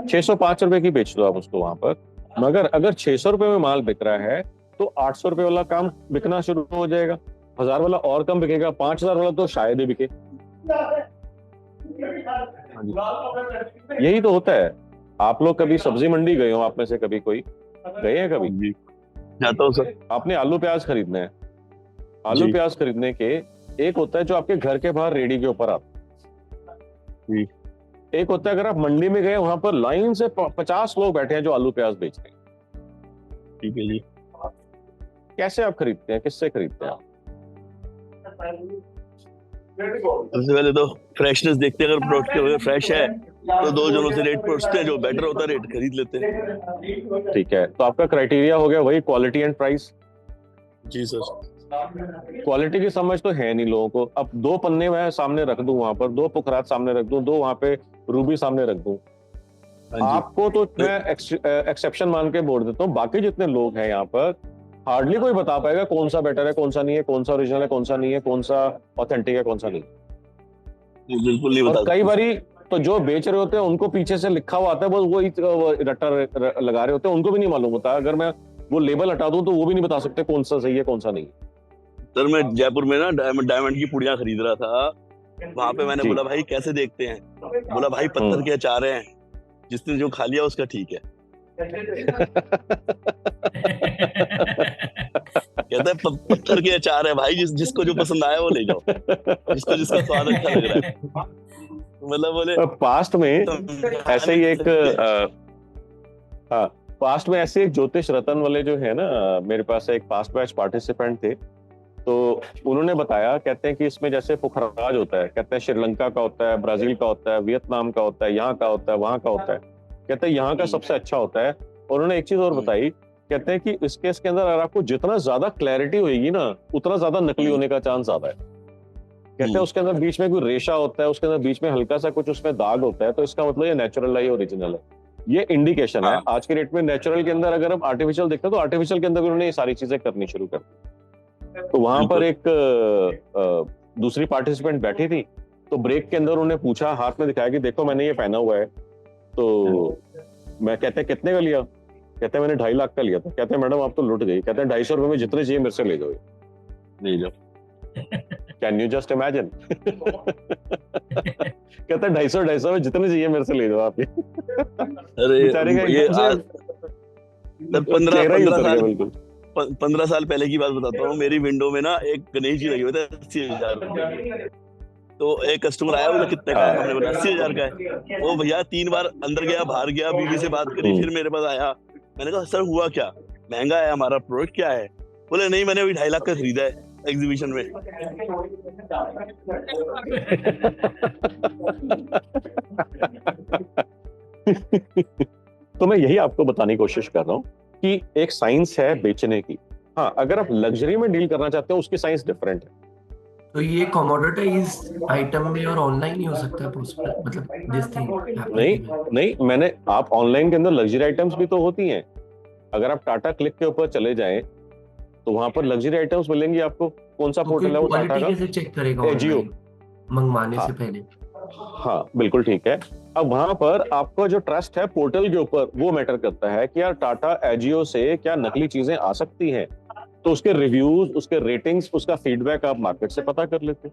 605 रुपए की बेच दो आप उसको वहां पर। मगर अगर 600 रुपए में माल बिक रहा है तो 800 रुपए वाला काम बिकना शुरू हो जाएगा, 1000 वाला और कम बिकेगा, 5000 वाला तो शायद ही बिके। यही तो होता है। आप लोग कभी सब्जी मंडी गए हो? आप में से कभी कोई गए हैं? कभी जाता हूं सर। आपने आलू प्याज खरीदने हैं, आलू प्याज खरीदने के एक होता है जो आपके घर के बाहर रेडी के ऊपर आता है, एक होता है अगर आप मंडी में गए वहां पर लाइन से 50 लोग बैठे हैं जो आलू प्याज बेच रहे हैं। ठीक है जी। कैसे आप खरीदते हैं, किससे खरीदते हैं आप? सबसे पहले तो फ्रेशनेस देखते हैं, अगर प्रोडक्ट के अगर फ्रेश है तो दो जनों से रेट पूछते हैं, जो बेटर होता है रेट खरीद लेते हैं। ठीक है, तो आपका क्राइटेरिया हो गया वही क्वालिटी एंड प्राइस। जी सर। क्वालिटी की समझ तो है नहीं लोगों को। अब 2 पन्ने मैं सामने रख दूं वहां पर, 2 पुखराज सामने रख दूं, 2 वहां पे रूबी सामने रख दूं, आपको तो मैं एक्सेप्शन मान के बोल देता हूँ, बाकी जितने लोग हैं यहाँ पर हार्डली कोई बता पाएगा कौन सा बेटर है, कौन सा नहीं है, कौन सा ओरिजिनल है, कौन सा नहीं है, कौन सा ऑथेंटिक है, कौन सा नहीं। बिल्कुल नहीं बता। और कई बारी तो जो बेच रहे होते हैं उनको पीछे से लिखा हुआ आता है, वो रट्टा लगा रहे होते हैं, उनको भी नहीं मालूम होता। अगर मैं वो लेबल हटा दूं तो वो भी नहीं बता सकते कौन सा सही है कौन सा नहीं। सर मैं जयपुर में ना डायमंड की पुड़िया खरीद रहा था, वहां पे मैंने बोला भाई कैसे देखते हैं, बोला भाई पत्थर के अचार हैं, जिसने जो खा लिया उसका ठीक है। कहता है पत्थर के अचार है भाई, जिसको जो पसंद आया वो ले जाओ, जिसको जिसका स्वाद अच्छा लग रहा है। मतलब बोले पास्ट में ऐसे ही एक पास्ट में ऐसे एक ज्योतिष रतन वाले जो है ना, मेरे पास एक पास्ट बैच पार्टिसिपेंट थे, तो उन्होंने बताया, कहते हैं कि इसमें जैसे पुखराज होता है, कहते हैं श्रीलंका का होता है, ब्राजील का होता है, वियतनाम का होता है, यहाँ का होता है, वहां का होता है, कहते हैं यहाँ का सबसे अच्छा होता है। और उन्होंने एक चीज और बताई, कहते हैं कि इस केस के अंदर अगर आपको जितना ज्यादा क्लैरिटी होगी ना, उतना ज्यादा नकली होने का चांस ज्यादा है। कहते हैं उसके अंदर बीच में कोई रेशा होता है, उसके अंदर बीच में हल्का सा कुछ उसमें दाग होता है, तो इसका मतलब ये नेचुरल है, ये ओरिजिनल है। ये इंडिकेशन है। आज के डेट में नेचुरल के अंदर अगर हम आर्टिफिशियल देखते हैं तो आर्टिफिशियल के अंदर भी उन्होंने ये सारी चीजें करनी शुरू कर दी। तो वहां पर एक दूसरी पार्टिसिपेंट बैठी थी, तो ब्रेक के अंदर उन्होंने पूछा, हाथ में दिखाया कि देखो मैंने ये पहना हुआ है। तो मैं कहते हैं कितने का लिया? कहते हैं मैंने 2.5 लाख का लिया था। कहते हैं मैडम आप तो लुट गई। कहते हैं 250 रुपए में जितने चाहिए मेरे से ले जाओ, ले जाओ। Can you just imagine? कहते हैं 250 में जितने चाहिए मेरे से ले जाओ आप। अरे बेचारे का ये एकदम से आज 15 साल पहले की बात बताता हूँ। मेरी विंडो में ना एक गणेश जी लगे हुए थे 80,000 रुपए। तो एक कस्टमर आया, बोला कितने का है? हमने बोला 80,000 का है। वो भैया 3 बार अंदर गया, बाहर गया, बीवी से बात करी, फिर मेरे पास आया। मैंने कहा सर हुआ क्या, महंगा है हमारा प्रोडक्ट क्या है? बोले नहीं मैंने अभी 2.5 लाख का खरीदा है एग्जीबिशन में। तो मैं यही आपको बताने की कोशिश कर रहा हूँ कि एक साइंस है बेचने की। हाँ, अगर आप लग्जरी में डील करना चाहते हो उसकी साइंस डिफरेंट है। तो ये कमोडिटाइज आइटम में और ऑनलाइन नहीं हो सकता है possible? मतलब दिस थिंग नहीं, आप ऑनलाइन के अंदर लग्जरी आइटम्स भी तो होती हैं। अगर आप टाटा क्लिक के ऊपर चले जाएं तो वहां पर लग्जरी आइटम्स मिलेंगी आपको। कौन सा पोर्टल है वो? टाटा क्वालिटी का कैसे चेक करेगा एजियो मंगवाने से पहले? हाँ बिल्कुल ठीक है। अब वहां पर आपका जो ट्रस्ट है पोर्टल के ऊपर वो मैटर करता है कि यार टाटा एजियो से क्या नकली चीजें आ सकती हैं। तो उसके रिव्यूज, उसके रेटिंग्स, उसका फीडबैक आप मार्केट से पता कर लेते।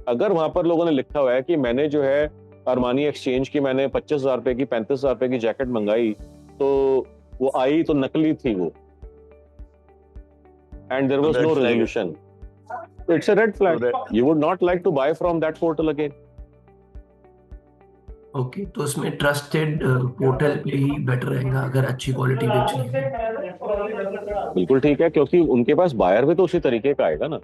अगर वहां पर लोगों ने लिखा हुआ है कि मैंने जो है अरमानी एक्सचेंज की मैंने 25,000 रुपए की 35,000 रुपए की जैकेट मंगाई, तो वो आई तो नकली थी वो, and there was no resolution, it's a red flag. You would not like to buy from that portal again. Okay, तो उसमें ट्रस्टेड पोर्टल पे ही बेटर रहेगा अगर अच्छी क्वालिटी बेचनी है। बिल्कुल ठीक है, क्योंकि उनके पास बायर भी तो उसी तरीके का आएगा ना।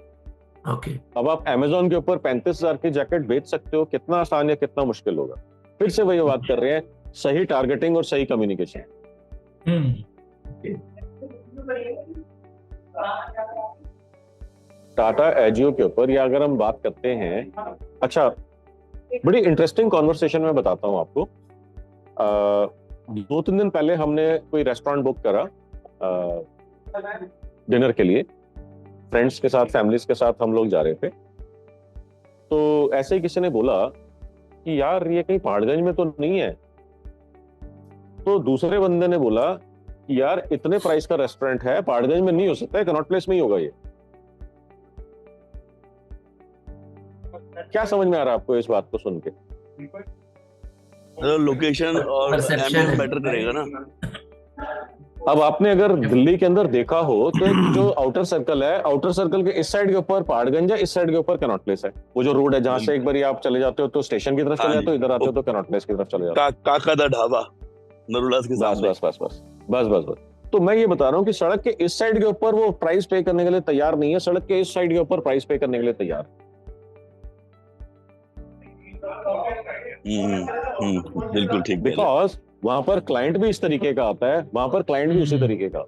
ओके, अब आप Amazon के ऊपर 35,000 की जैकेट बेच सकते हो, कितना आसान या कितना मुश्किल होगा? फिर से वही बात कर रहे हैं, सही टारगेटिंग और सही कम्युनिकेशन। टाटा एजियो के ऊपर या अगर हम बात करते हैं, अच्छा बड़ी इंटरेस्टिंग कॉन्वर्सेशन में बताता हूँ आपको। 2-3 दिन पहले हमने कोई रेस्टोरेंट बुक करा डिनर के लिए, फ्रेंड्स के साथ, फैमिलीज के साथ हम लोग जा रहे थे। तो ऐसे ही किसी ने बोला कि यार ये कहीं पहाड़गंज में तो नहीं है। तो दूसरे बंदे ने बोला कि यार इतने प्राइस का रेस्टोरेंट है, पहाड़गंज में नहीं हो सकता है, कनॉट प्लेस में ही होगा ये। क्या समझ में आ रहा है आपको इस बात को सुन के? लोकेशन और एम्बियंस मैटर करेगा ना। अब आपने अगर दिल्ली के अंदर देखा हो तो एक जो आउटर सर्कल है, आउटर सर्कल के इस साइड के ऊपर पहाड़गंज है, इस साइड के ऊपर कनॉट प्लेस है। वो जो रोड है जहां से एक बार आप चले जाते हो तो स्टेशन की तरफ चले जाते हो, इधर आते हो तो कनॉट प्लेस की तरफ चले जाते हो। काका दा ढाबा नरुलास के सामने। बस। तो मैं ये बता रहा हूँ कि सड़क के इस साइड के ऊपर वो प्राइस पे करने के लिए तैयार नहीं है, सड़क के इस साइड के ऊपर प्राइस पे करने के लिए तैयार। बिल्कुल ठीक। बिकॉज वहां पर क्लाइंट भी इस तरीके का आता है, वहां पर क्लाइंट भी उसी तरीके का।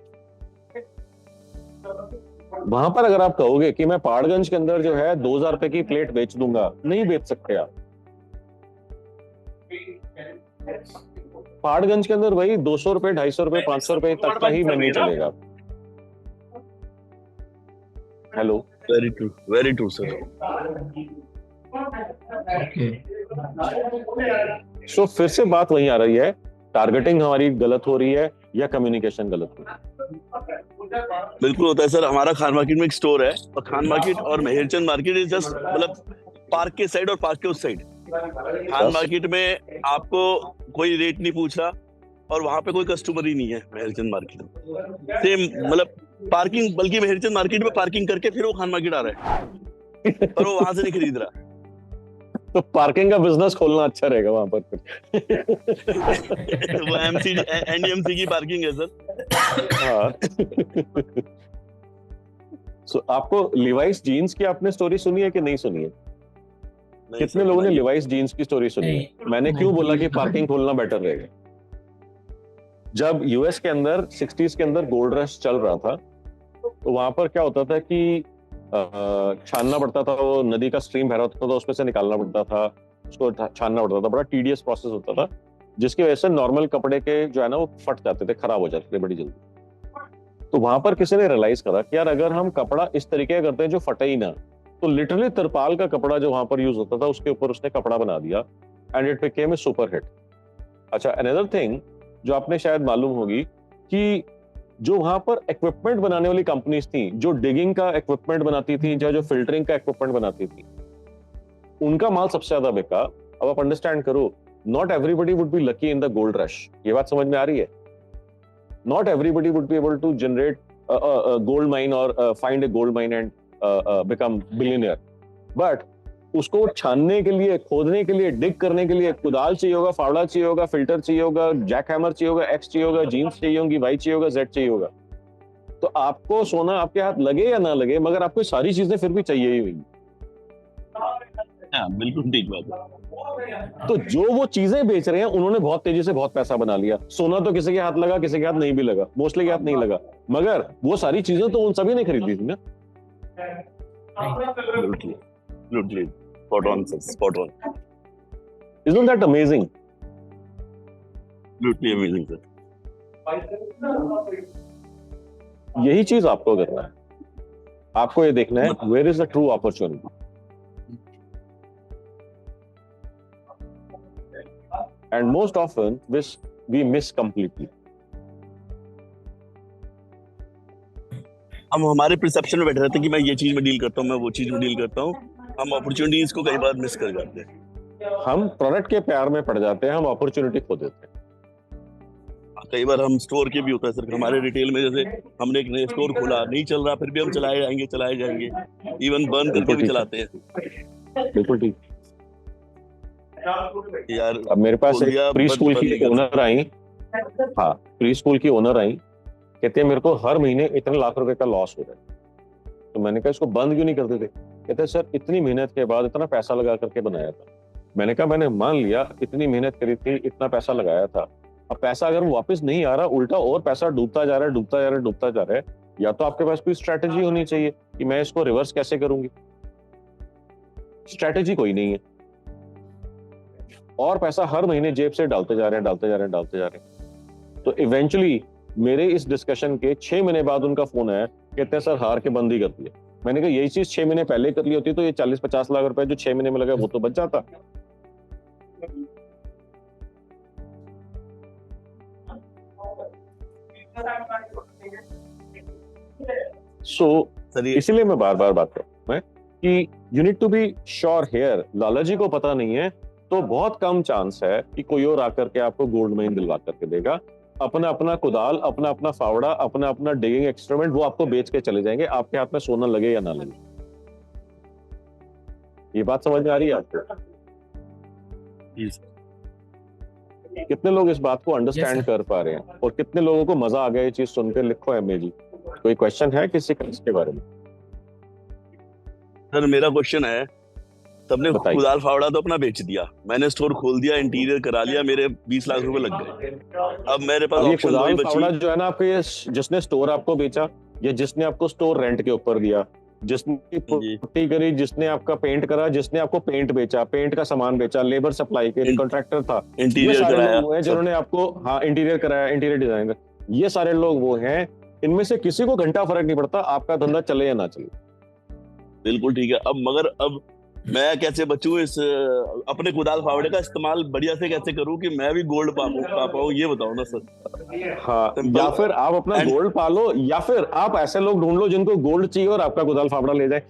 वहां पर अगर आप कहोगे कि मैं पहाड़गंज के अंदर जो है 2,000 रुपए की प्लेट बेच दूंगा, नहीं बेच सकते आप। पहाड़गंज के अंदर वही 200 रुपए, 250 रुपए, 500 रुपए तक का ही मेन्यू चलेगा। Hello, very true sir. So फिर से बात वही आ रही है, टारगेटिंग हमारी गलत हो रही है या कम्युनिकेशन गलत हो रही है। बिल्कुल होता है सर। हमारा खान मार्केट में एक स्टोर है, और खान मार्केट और मेहरचंद मार्केट इज जस्ट मतलब पार्क के साइड और पार्क के उस साइड। खान मार्केट में आपको कोई रेट नहीं पूछ रहा, और वहां पे कोई कस्टमर ही नहीं है मेहरचंद मार्केट में। सेम मतलब पार्किंग, बल्कि मेहरचंद मार्केट में पार्किंग करके फिर वो खान मार्केट आ रहा है, पर वो वहां से नहीं खरीद रहा। तो पार्किंग का बिजनेस खोलना अच्छा रहेगा वहां पर। वो एनडीएमसी की पार्किंग है सर। हाँ। सो आपको लिवाइस जीन्स की आपने स्टोरी सुनी है कि नहीं सुनी है? कितने लोगों ने लिवाइस जीन्स की स्टोरी सुनी है? मैंने क्यों बोला कि पार्किंग खोलना बेटर रहेगा? जब यूएस के अंदर 60s के अंदर गोल्ड रश चल रहा था, तो वहां पर क्या होता था कि छानना पड़ता था, वो नदी का स्ट्रीम बह रहा होता था, उसमें से निकालना पड़ता था, उसको छानना पड़ता था, बड़ा टीडियस प्रोसेस होता था, जिसकी वजह से नॉर्मल कपड़े के जो है ना वो फट जाते थे, खराब हो जाते थे बड़ी जल्दी। तो वहां पर किसी ने रियलाइज करा कि यार अगर हम कपड़ा इस तरीके का करते हैं जो फटे ही ना, तो लिटरली तिरपाल का कपड़ा जो वहां पर यूज होता था उसके ऊपर उसने कपड़ा बना दिया and it became a super hit. अच्छा, अनदर थिंग जो आपने शायद मालूम होगी कि जो वहां पर इक्विपमेंट बनाने वाली कंपनीज थी, जो डिगिंग का इक्विपमेंट बनाती थी, जो फिल्टरिंग का इक्विपमेंट बनाती थी, उनका माल सबसे ज्यादा बिका। अब आप अंडरस्टैंड करो, not everybody would be lucky in the gold rush. ये बात समझ में आ रही है? Not everybody would be able to generate gold mine और find a gold mine and become billionaire, but उसको छानने के लिए, खोदने के लिए, डिग करने के लिए कुदाल चाहिए होगा, फावड़ा चाहिए होगा, फिल्टर चाहिए होगा, जैक हैमर चाहिए होगा, एक्स चाहिए होगा, जीन्स चाहिए होंगी, वाई चाहिए होगा, जेड चाहिए होगा। तो आपको सोना आपके हाथ लगे या ना लगे, मगर आपको सारी चीजें फिर भी चाहिए ही होंगी। हाँ, बिल्कुल ठीक बात है। तो जो वो चीजें बेच रहे हैं उन्होंने बहुत तेजी से बहुत पैसा बना लिया। सोना तो किसी के हाथ लगा, किसी के हाथ नहीं भी लगा, मोस्टली के हाथ नहीं लगा, मगर वो सारी चीजें तो उन सभी ने खरीदी थी ना। Absolutely. Spot on, sir. Spot on. Isn't that amazing? Absolutely amazing, sir. यही चीज आपको करना है, आपको ये देखना है where is the true opportunity. And most often we miss completely. हम हमारे परसेप्शन में बैठे रहते हैं कि मैं ये चीज में डील करता हूँ, मैं वो चीज में डील करता हूँ, हम अपॉर्चुनिटीज को कई बार मिस कर जाते हैं। हम प्रोडक्ट के प्यार में पड़ जाते हैं, हम अपॉर्चुनिटी खो देते हैं। कई बार हम स्टोर के भी होता है सर, हमारे रिटेल में जैसे हमने एक नया स्टोर खोला, नहीं चल रहा, फिर भी हम चलाए जाएंगे, इवन बर्न करके भी चलाते हैं। बिल्कुल ठीक। यार अब मेरे पास एक प्री स्कूल की ओनर आई, हाँ प्री स्कूल की ओनर आई, कहते हैं मेरे को हर महीने इतने लाख रुपए का लॉस हो रहा है। तो मैंने कहा इसको बंद क्यों नहीं कर देते? कहते सर इतनी मेहनत के बाद इतना पैसा लगा करके बनाया था। मैंने कहा मैंने मान लिया इतनी मेहनत करी थी, इतना पैसा लगाया था, अब पैसा अगर वापस नहीं आ रहा, उल्टा और पैसा डूबता जा रहा है, या तो आपके पास कोई स्ट्रैटेजी होनी चाहिए कि मैं इसको रिवर्स कैसे करूंगी। स्ट्रैटेजी कोई नहीं है, और पैसा हर महीने जेब से डालते जा रहे हैं। तो इवेंचुअली मेरे इस डिस्कशन के 6 महीने बाद उनका फोन आया, कहते हैं सर हार के बंद ही कर दिया। मैंने कहा यही चीज 6 महीने पहले कर ली होती तो ये 40-50 लाख रुपए जो 6 महीने में लगा वो तो बच जाता। इसीलिए मैं बार बार बात कर कि you need to be sure here. Lala ji को पता नहीं है तो बहुत कम चांस है कि कोई और आकर के आपको गोल्ड माइन दिलवा करके देगा। अपना अपना कुदाल, अपना अपना फावड़ा, अपना अपना डिगिंग एक्सट्रूमेंट वो आपको बेच के चले जाएंगे, आपके हाथ में सोना लगे या ना लगे। ये बात समझ में आ रही है आपको? कितने लोग इस बात को अंडरस्टैंड कर पा रहे हैं और कितने लोगों को मजा आ गया ये चीज सुनकर? लिखो एमए जी, कोई क्वेश्चन है किसी का इसके बारे में? सर मेरा क्वेश्चन है, सबने कुदाल फावड़ा तो अपना बेच दिया, मैंने स्टोर खोल दिया, इंटीरियर करा लिया, मेरे 20 लाख रुपए लग गए। अब मेरे पास ऑप्शन कुदाल फावड़ा जो है ना आपके, जिसने स्टोर आपको बेचा या जिसने आपको स्टोर रेंट के ऊपर दिया, जिसने पुट्टी करी, जिसने आपका पेंट करा, जिसने आपको पेंट बेचा, पेंट का सामान बेचा, लेबर सप्लाई के कॉन्ट्रैक्टर था, इंटीरियर कराया, जिन्होंने आपको इंटीरियर कराया, इंटीरियर डिजाइनर, ये सारे लोग वो हैं। इनमें से किसी को घंटा फर्क नहीं पड़ता आपका धंधा चले या ना चले। बिल्कुल ठीक है। अब मैं कैसे बचूं इस अपने कुदाल फावड़े का इस्तेमाल बढ़िया से कैसे करूं कि मैं भी गोल्ड पा पाऊं, ये बताओ ना सर। हाँ, या फिर आप अपना गोल्ड पालो, या फिर आप ऐसे लोग ढूंढ लो जिनको गोल्ड चाहिए और आपका कुदाल फावड़ा ले जाए।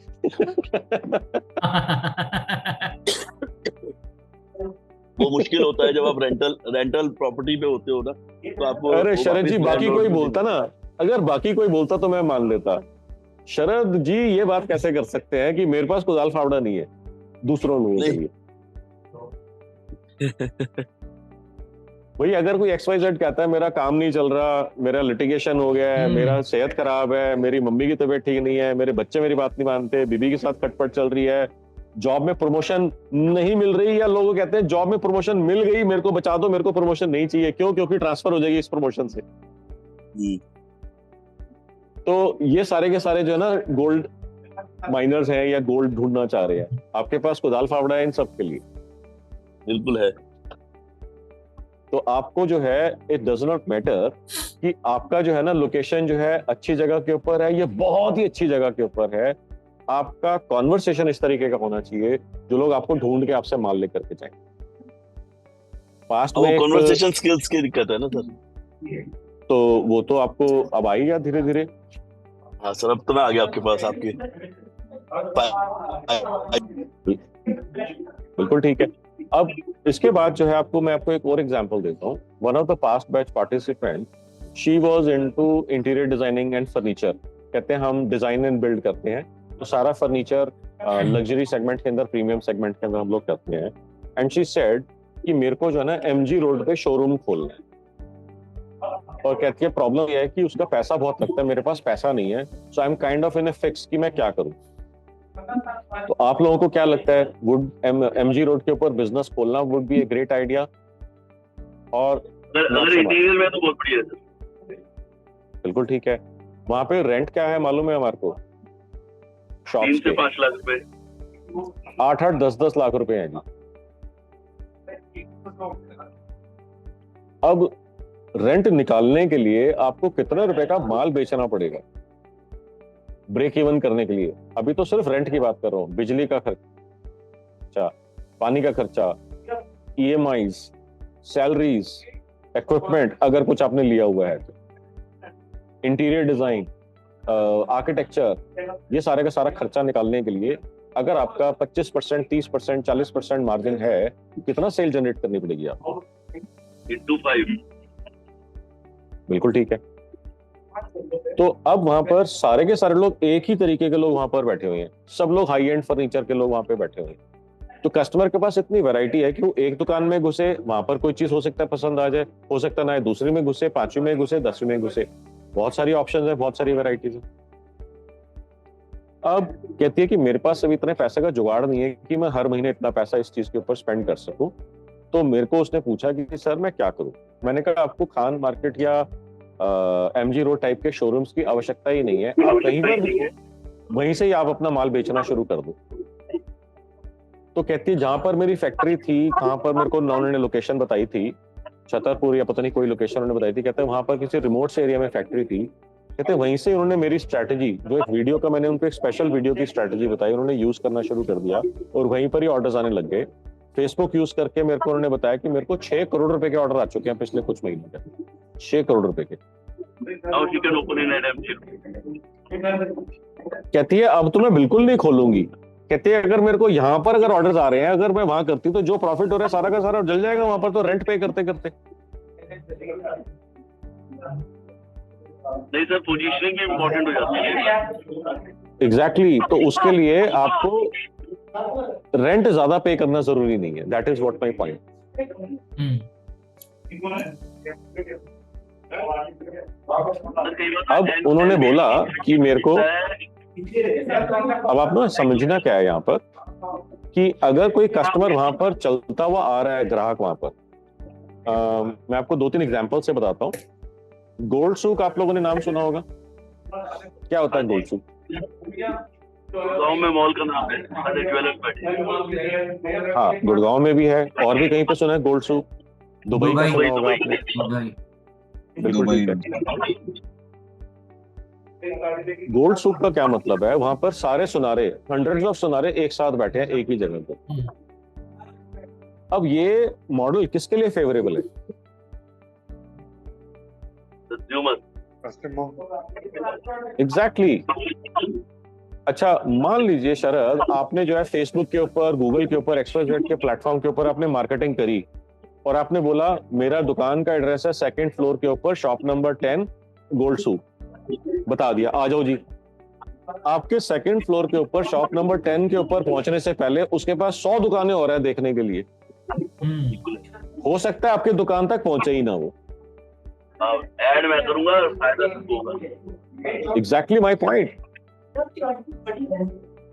वो मुश्किल होता है जब आप रेंटल प्रॉपर्टी पे होते हो ना, तो आपको। अरे शरद जी, बाकी कोई बोलता ना, अगर बाकी कोई बोलता तो मैं मान लेता। शरद जी ये बात कैसे कर सकते हैं कि मेरे पास कुदाल फावड़ा नहीं है, दूसरों लोगों के लिए। भाई अगर कोई XYZ कहता है मेरा काम नहीं चल रहा, मेरा लिटिगेशन हो गया है, मेरा सेहत खराब है, मेरी मम्मी की तबीयत ठीक नहीं है, मेरे बच्चे मेरी बात नहीं मानते, बीबी के साथ खटपट चल रही है, जॉब में प्रमोशन नहीं मिल रही, या लोग कहते हैं जॉब में प्रमोशन मिल गई, मेरे को बचा दो, मेरे को प्रमोशन नहीं चाहिए। क्यों? क्योंकि ट्रांसफर हो जाएगी इस प्रमोशन से। तो ये सारे के सारे जो है ना गोल्ड माइनर्स हैं या गोल्ड ढूंढना चाह रहे हैं, आपके पास कुदाल फावड़ा है इन सब के लिए। बिल्कुल है। तो आपको जो है इट डज नॉट मैटर कि आपका जो है ना लोकेशन जो है अच्छी जगह के ऊपर है, ये बहुत ही अच्छी जगह के ऊपर है। आपका कॉन्वर्सेशन इस तरीके का होना चाहिए जो लोग आपको ढूंढ के आपसे माल लेकर के जाएं। पास्ट में कॉन्वर्सेशन स्किल्स की दिक्कत है ना सर, तो वो तो आपको अब आएगा धीरे धीरे। हाँ सर, अब तो मैं आ गया आपके पास, आपकी बिल्कुल ठीक है। अब इसके बाद जो है मैं आपको एक और एग्जांपल देता हूँ। One of the past batch participant, she was into interior designing and furniture. कहते हैं हम डिजाइन एंड बिल्ड करते हैं, तो सारा फर्नीचर लग्जरी सेगमेंट के अंदर, प्रीमियम सेगमेंट के अंदर हम लोग करते हैं। एंड शी सेड कि मेरे को जो है ना MG रोड पे शोरूम खोलना है, और कहती है प्रॉब्लम यह है कि उसका पैसा बहुत लगता है, मेरे पास पैसा नहीं है, so I am kind of in a fix कि मैं क्या करूं। तो आप लोगों को क्या लगता है, वुड MG रोड के ऊपर बिजनेस खोलना would be a great idea? और अगर इंटीरियर में तो बहुत बढ़िया है सर। बिल्कुल ठीक है। वहां पे रेंट क्या है मालूम है हमारे को? 3 से 5 लाख रुपए, 8-8, 10-10 लाख रुपए हैं जी। अब रेंट निकालने के लिए आपको कितने रुपए का माल बेचना पड़ेगा ब्रेक इवन करने के लिए? अभी तो सिर्फ रेंट की बात कर रहा हूँ, बिजली का खर्चा, पानी का खर्चा, EMIs, सैलरीज, इक्विपमेंट अगर कुछ आपने लिया हुआ है तो, इंटीरियर डिजाइन, आर्किटेक्चर, ये सारे का सारा खर्चा निकालने के लिए अगर आपका 25%, 30%, 40% मार्जिन है, कितना सेल जनरेट करनी पड़ेगी आपको? 5 बिल्कुल ठीक है। तो अब वहां पर सारे के सारे लोग एक ही तरीके के लोग वहां पर बैठे हुए हैं, सब लोग हाई एंड फर्नीचर के लोग वहां पे बैठे हुए हैं। तो कस्टमर के पास इतनी वैरायटी है कि वो एक दुकान में घुसे, वहां पर कोई चीज हो सकता है पसंद आ जाए, हो सकता ना है दूसरी में घुसे, 5वीं में घुसे, 10वीं में घुसे, बहुत सारी ऑप्शंस है, बहुत सारी वैरायटीज है। अब कहती है कि मेरे पास अभी इतने पैसे का जुगाड़ नहीं है कि मैं हर महीने इतना पैसा इस चीज के ऊपर स्पेंड कर सकूं। तो मेरे को उसने पूछा कि सर मैं क्या करूं? मैंने कहा आपको खान मार्केट या MG रोड टाइप के शोरूम्स की आवश्यकता ही नहीं है, आप कहीं पर भी हो, वहीं से ही आप अपना माल बेचना शुरू कर दो। तो कहती है जहां पर मेरी फैक्ट्री थी, कहां पर मेरे को उन्होंने लोकेशन बताई थी, छतरपुर या पता नहीं कोई लोकेशन उन्होंने बताई थी, कहते हैं वहां पर किसी रिमोट से एरिया में फैक्ट्री थी। कहते हैं वहीं से उन्होंने मेरी स्ट्रैटेजी, जो एक वीडियो का मैंने उनको एक स्पेशल वीडियो की स्ट्रैटेजी बताई, उन्होंने यूज करना शुरू कर दिया और वहीं पर ही ऑर्डर्स आने लग गए। फेसबुक यूज करके मेरे को उन्होंने बताया कि मेरे को 6 करोड़ रुपए के ऑर्डर आ चुके हैं पिछले कुछ महीनों के, 6 करोड़ रुपए के। कहती है अब तो मैं बिल्कुल नहीं खोलूंगी। कहती है अगर मेरे को यहाँ पर अगर ऑर्डर्स आ रहे हैं, अगर मैं वहां करती तो जो प्रॉफिट हो रहा है सारा का सारा जल जाएगा वहां पर, तो रेंट पे करते करते। नहीं सर, पोजीशनिंग भी इम्पोर्टेंट हो जाती है। एग्जैक्टली, तो उसके लिए आपको रेंट ज्यादा पे करना जरूरी नहीं है। That is what my point. अब उन्होंने बोला कि मेरे को, अब आप ना समझना क्या है यहाँ पर कि अगर कोई कस्टमर वहां पर चलता हुआ आ रहा है, ग्राहक वहां पर, मैं आपको 2-3 एग्जांपल से बताता हूँ। गोल्ड सूक आप लोगों ने नाम सुना होगा, क्या होता है गोल्ड सूक? गुड़गांव में मॉल का नाम है, सारे ज्वेलर्स बैठे। हाँ, गुड़गांव में भी है और भी कहीं पे सुना है गोल्ड सूक। दुबई का सुना होगा आपने। बिल्कुल ठीक है। गोल्ड सूक का क्या मतलब है? वहां पर सारे सुनारे, हंड्रेड्स ऑफ सुनारे एक साथ बैठे हैं एक ही जगह पर। अब ये मॉडल किसके लिए फेवरेबल है? एग्जैक्टली। अच्छा, मान लीजिए शरद, आपने जो है फेसबुक के ऊपर, गूगल के ऊपर, XYZ के प्लेटफॉर्म के ऊपर आपने मार्केटिंग करी और आपने बोला मेरा दुकान का एड्रेस है 2nd फ्लोर के ऊपर, शॉप नंबर 10, गोल्ड सूक, बता दिया, आ जाओ जी। आपके 2nd फ्लोर के ऊपर, शॉप नंबर 10 के ऊपर पहुंचने से पहले उसके पास 100 दुकानें और है देखने के लिए। हो सकता है आपकी दुकान तक पहुंचे ही ना वो। ऐड मैं करूंगा, फायदा होगा। Exactly my point.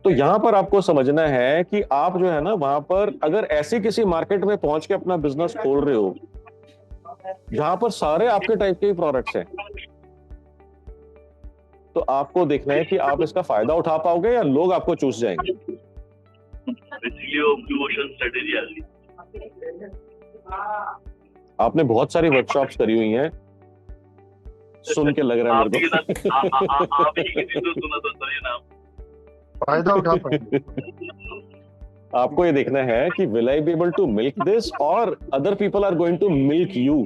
तो यहाँ पर आपको समझना है कि आप जो है ना वहां पर अगर ऐसी किसी मार्केट में पहुंच के अपना बिजनेस खोल रहे हो जहां पर सारे आपके टाइप के ही प्रोडक्ट्स हैं, तो आपको देखना है कि आप इसका फायदा उठा पाओगे या लोग आपको चूस जाएंगे। बेसिकली वो ब्लू ओशन स्ट्रेटजी आ रही है। आपने बहुत सारी वर्कशॉप्स करी हुई हैं, सुन के लग रहा है मेरे को। आप ही किसी तो सुना तो सर ये नाम फायदा उठा पाएंगे। आपको ये देखना है कि will I be able to milk this or other people are going to milk you.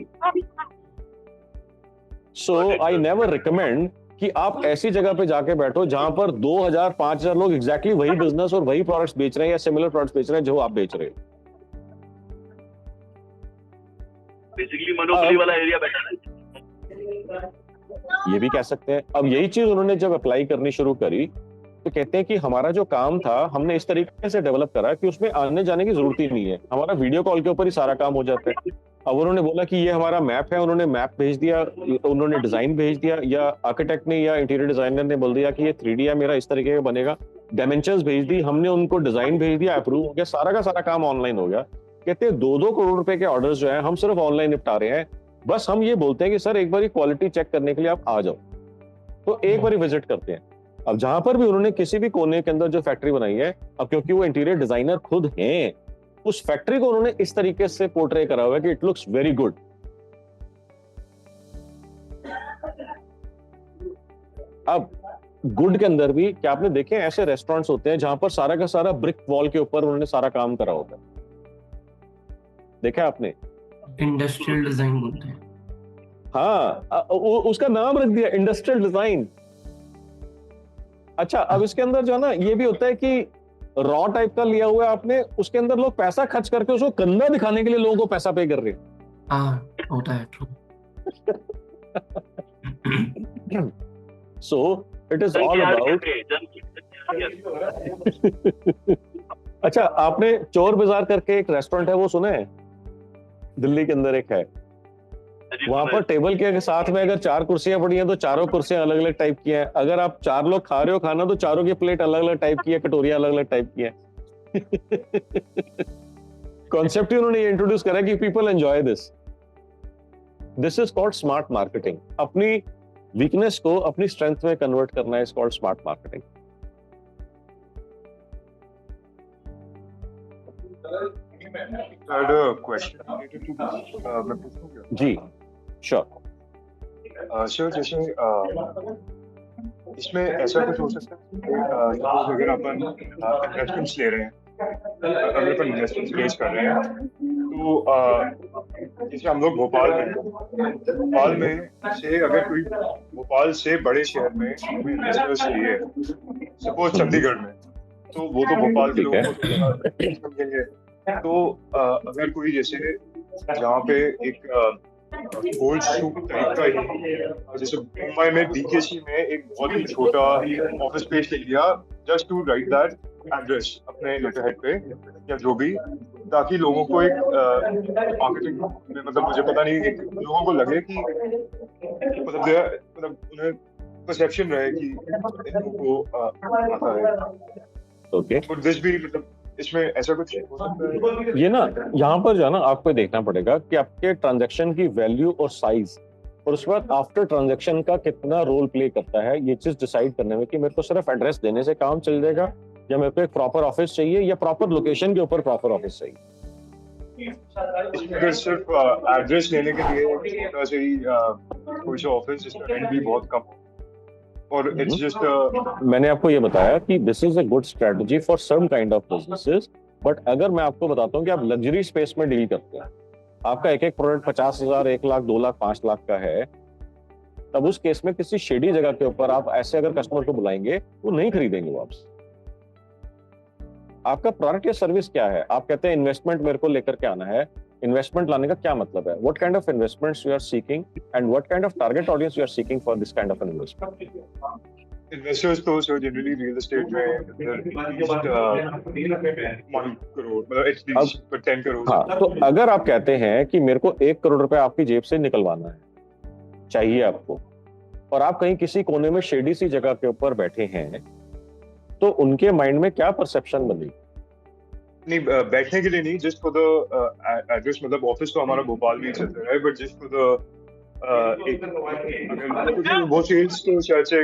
So I never recommend कि आप ऐसी जगह पे जाके बैठो जहां पर 2000 5000 लोग एग्जैक्टली वही बिजनेस और वही प्रोडक्ट्स बेच रहे हैं या सिमिलर प्रोडक्ट्स बेच रहे हैं जो आप बेच रहे हो। बेसिकली मोनोपोली वाला एरिया बेटर है, ये भी कह सकते हैं। अब यही चीज उन्होंने जब अप्लाई करनी शुरू करी तो कहते हैं कि हमारा जो काम था हमने इस तरीके से डेवलप करा कि उसमें आने जाने की जरूरत ही नहीं है, हमारा वीडियो कॉल के ऊपर ही सारा काम हो जाता है। अब उन्होंने बोला कि ये हमारा मैप है, उन्होंने मैप भेज दिया, उन्होंने डिजाइन भेज दिया, या आर्किटेक्ट ने या इंटीरियर डिजाइनर ने बोल दिया कि ये 3D है मेरा, इस तरीके का बनेगा, डायमेंशंस भेज दी, हमने उनको डिजाइन भेज दिया, अप्रूव हो गया, सारा का सारा काम ऑनलाइन हो गया। कहते हैं 2-2 करोड़ रुपए के ऑर्डर्स जो है हम सिर्फ ऑनलाइन निपटा रहे हैं। बस हम ये बोलते हैं कि सर एक बार क्वालिटी चेक करने के लिए आप आ जाओ, तो एक बार विजिट करते हैं। अब जहां पर भी उन्होंने किसी भी कोने के अंदर जो फैक्ट्री बनाई है, अब क्योंकि वो इंटीरियर डिजाइनर खुद हैं, उस फैक्ट्री को उन्होंने इस तरीके से पोर्ट्रे करा हुआ है कि इट लुक्स वेरी गुड। अब गुड के अंदर भी क्या आपने देखे ऐसे रेस्टोरेंट्स होते हैं जहां पर सारा का सारा ब्रिक वॉल के ऊपर उन्होंने सारा काम करा होता है, देखा आपने? इंडस्ट्रियल डिजाइन बोलते हैं। हाँ, उसका नाम रख दिया इंडस्ट्रियल डिजाइन। अच्छा, अब इसके अंदर जो है ना ये भी होता है कि रॉ टाइप का लिया हुआ है आपने, उसके अंदर लोग पैसा खर्च करके उसको गंदा दिखाने के लिए लोगों को पैसा पे कर रहे हैं। हाँ, होता है, true. So it is all about अच्छा, आपने चोर बाजार करके एक रेस्टोरेंट है वो सुना है? दिल्ली के अंदर एक है, वहां पर टेबल के साथ में अगर 4 कुर्सियां पड़ी हैं तो चारों कुर्सियां अलग अलग टाइप की हैं। अगर आप 4 लोग खा रहे हो खाना तो चारों की प्लेट अलग अलग टाइप की है, कटोरियां अलग अलग टाइप की हैं। कॉन्सेप्ट ही उन्होंने ये इंट्रोड्यूस करा कि people enjoy this. This is called smart marketing. अपनी वीकनेस को अपनी स्ट्रेंथ में कन्वर्ट करना है, इज कॉल्ड स्मार्ट मार्केटिंग। जी, श्योर। सर, जैसे इसमें ऐसा कुछ हो सकता है सपोज अगर अपन इन्वेस्टमेंट्स ले रहे हैं, अगर अपन इन्वेस्टमेंट्स रेज कर रहे हैं तो जैसे हम लोग भोपाल में से अगर कोई भोपाल से बड़े शहर में इन्वेस्टर्स चाहिए, सपोज चंडीगढ़ में, तो वो तो भोपाल के लोगों को समझेंगे। तो अगर कोई जैसे जहाँ पे एक गोल्ड सूक टाइप का ही, जैसे मुंबई में BKC में एक बहुत ही छोटा ऑफिस स्पेस ले लिया just to write that address अपने लेटरहेड पे या जो भी, ताकि लोगों को एक मार्केटिंग में मतलब मुझे पता नहीं, एक लोगों को लगे कि मतलब उन्हें परसेप्शन रहे कि इन लोगों को आता है। ओके, तो दिस भी मतलब इसमें ऐसा कुछ हो सकता है? ये ना यहाँ पर जो है ना आपको देखना पड़ेगा कि आपके ट्रांजैक्शन की वैल्यू और साइज, और उसके बाद आफ्टर ट्रांजैक्शन का कितना रोल प्ले करता है, ये चीज डिसाइड करने में कि मेरे को सिर्फ एड्रेस देने से काम चल जाएगा या मेरे को एक प्रॉपर ऑफिस चाहिए या प्रॉपर लोकेशन के ऊपर प्रॉपर ऑफिस चाहिए। इसमें अगर सिर्फ एड्रेस लेने के लिए छोटा सा ही कोई सा ऑफिस जिसका रेंट भी बहुत कम हो, और इट्स जस्ट मैंने आपको ये बताया कि this is a good strategy for some kind of businesses, but अगर मैं आपको बताता हूँ कि आप लग्जरी स्पेस में डील करते हैं, आपका एक एक प्रोडक्ट 50,000, 1 लाख, 2 लाख, 5 लाख का है, तब उस केस में किसी शेडी जगह के ऊपर आप ऐसे अगर कस्टमर को बुलाएंगे वो नहीं खरीदेंगे वो आपसे। आपका प्रोडक्ट या सर्विस क्या है? आप कहते हैं इन्वेस्टमेंट मेरे को लेकर के आना है। इन्वेस्टमेंट लाने का क्या मतलब है? What kind of investments you are seeking and what kind of target audience you are seeking for this kind of investment. Investors तो सर जनरली रियल एस्टेट में एटलीस्ट 1 करोड़ मतलब एटलीस्ट 10 करोड़। हाँ, तो अगर आप कहते हैं कि मेरे को 1 करोड़ रुपए आपकी जेब से निकलवाना है, चाहिए आपको, और आप कहीं किसी कोने में शेडी सी जगह के ऊपर बैठे हैं, तो उनके माइंड में क्या परसेप्शन बनी? नहीं, बैठने के लिए नहीं, जस्ट फॉर द एड्रेस, मतलब ऑफिस तो हमारा भोपाल में ही चलता है, बट जस्ट फॉर द अगर वो चेंज तो चर्चे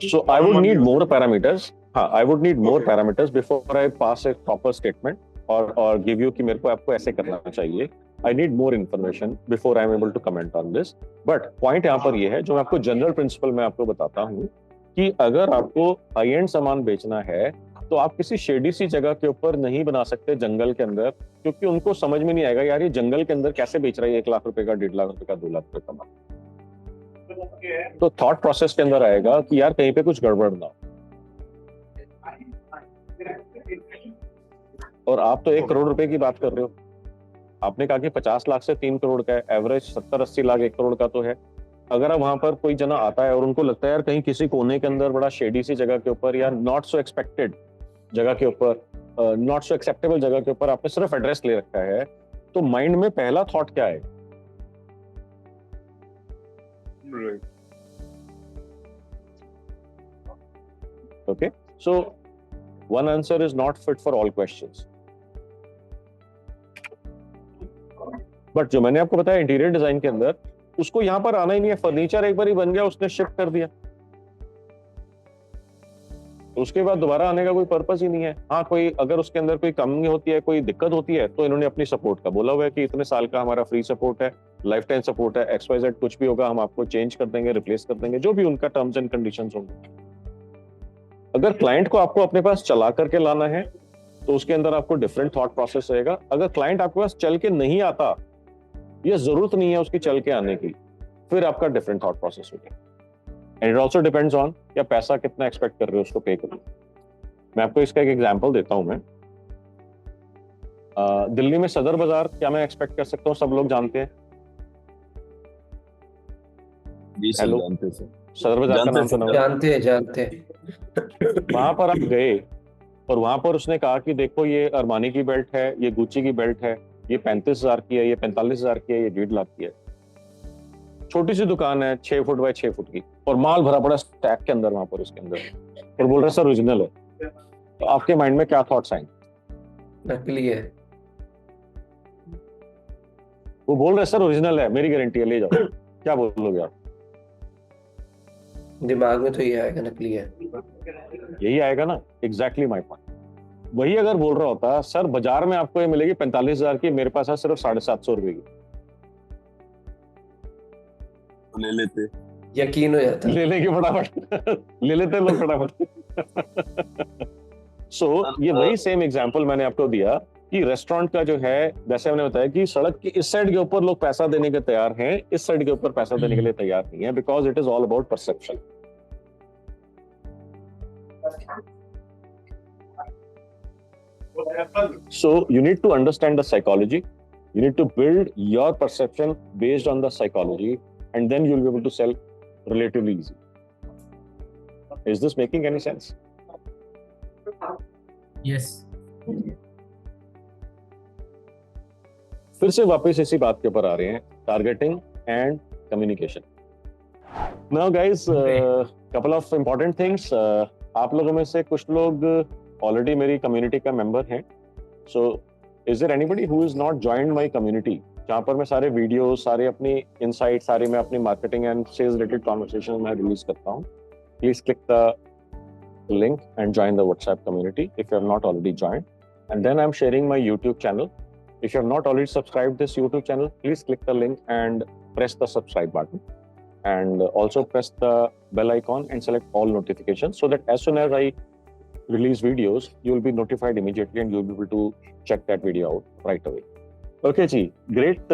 So I would need more parameters. हाँ, I would need more parameters before I pass a proper statement or give you कि मेरे को आपको ऐसे करना चाहिए. I need more information before I am able to comment on this. But point यहाँ पर ये है, जो मैं आपको जनरल प्रिंसिपल मैं आपको बताता हूँ कि अगर आपको हाई एंड सामान बेचना है तो आप किसी शेडी सी जगह के ऊपर नहीं बना सकते जंगल के अंदर, क्योंकि उनको समझ में नहीं आएगा यार ये जंगल के अंदर कैसे बेच रहा है 1 लाख रुपए का, 1.5 लाख रुपए का, 2 लाख रुपए का माल. तो थॉट प्रोसेस के अंदर आएगा कि यार कहीं पे कुछ गड़बड़ ना हो. और आप तो 1 करोड़ रुपए की बात कर रहे हो. आपने कहा कि 50 लाख से 3 करोड़ का है, एवरेज 70-80 लाख 1 करोड़ का तो है. अगर अब वहां पर कोई जना आता है और उनको लगता है यार कहीं किसी कोने के अंदर बड़ा शेडी सी जगह के ऊपर या नॉट सो एक्सपेक्टेड जगह के ऊपर, नॉट सो एक्सेप्टेबल जगह के ऊपर आपने सिर्फ एड्रेस ले रखा है, तो माइंड में पहला थॉट क्या है? Right. Okay, so one answer is not fit for all questions. But जो मैंने आपको बताया इंटीरियर डिजाइन के अंदर, उसको यहाँ पर आना ही नहीं है. फर्नीचर एक बार ही बन गया, उसने शिफ्ट कर दिया, उसके बाद दोबारा आने का कोई पर्पस ही नहीं है. हाँ, कोई अगर उसके अंदर कोई कमी होती है, कोई दिक्कत होती है, तो इन्होंने अपनी सपोर्ट का बोला हुआ है कि इतने साल का हमारा फ्री सपोर्ट है, लाइफ टाइम सपोर्ट है, XYZ कुछ भी होगा हम आपको चेंज कर देंगे, रिप्लेस कर देंगे, जो भी उनका टर्म्स एंड कंडीशंस होंगे. अगर क्लाइंट को आपको अपने पास चला करके लाना है तो उसके अंदर आपको डिफरेंट थॉट प्रोसेस रहेगा. अगर क्लाइंट आपके पास चल के नहीं आता या जरूरत नहीं है उसकी चल के आने की, फिर आपका डिफरेंट थॉट प्रोसेस होगा. And it also depends on या पैसा कितना एक्सपेक्ट कर रहे हो उसको पे करो. मैं आपको इसका एक एग्जांपल देता हूं. मैं दिल्ली में सदर बाजार क्या मैं एक्सपेक्ट कर सकता हूँ? सब लोग जानते हैं. हेलो, सदर बाजार का नाम सुना? जानते हैं. वहां पर आप गए और वहां पर उसने कहा कि देखो ये अरमानी की बेल्ट है, ये गुच्ची की बेल्ट है, ये 35,000 की है, ये 45,000 की है, ये 1.5 लाख की है. छोटी सी दुकान है, 6 फुट बाय 6 फुट की, और माल भरा पड़ा स्टैक के अंदर वहां पर उसके अंदर, और बोल रहे सर ओरिजिनल है. तो आपके माइंड में क्या थॉट्स आएंगे? नकली है. वो बोल रहे सर ओरिजिनल है, मेरी गारंटी है, ले जाओ. क्या बोलोगे आप? दिमाग में तो ये आएगा नकली है. यही आएगा ना. Exactly my point. वही अगर बोल रहा होता सर बाजार में आपको ये मिलेगी 45,000 की, मेरे पास है सिर्फ 750 रुपए की, ले लेते. यकीन हो जाता. ले लेके फटाफट ले लेते लोग फटाफट. सो ये वही सेम एग्जांपल मैंने आपको दिया कि रेस्टोरेंट का जो है, जैसे मैंने बताया कि सड़क की इस साइड के ऊपर लोग पैसा देने के तैयार हैं, इस साइड के ऊपर पैसा देने के लिए तैयार नहीं है, because it is all about perception. So you need to understand the psychology. You need to build your perception based on the psychology, and then you'll be able to sell relatively easy. Is this making any sense? Yes. फिर से वापस इसी बात के ऊपर आ रहे हैं, targeting and communication. Now guys, couple of important things. आप लोगों में से कुछ लोग ऑलरेडी मेरी कम्युनिटी का मेंबर हैं. So is there anybody who is not joined my community, जहाँ पर मैं सारे वीडियो, सारे अपनी इनसाइट, सारे मैं अपनी marketing and sales related conversation में रिलीज करता हूँ. Please click the link and join the WhatsApp community if you have not already joined. And then I am sharing my YouTube channel. If you have not already subscribed this YouTube channel, please click the link and press the subscribe button, and also press the bell icon and select all notifications, so that as soon as I release videos, you will be notified immediately and you'll be able to check that video out right away. Okay, Ji, great.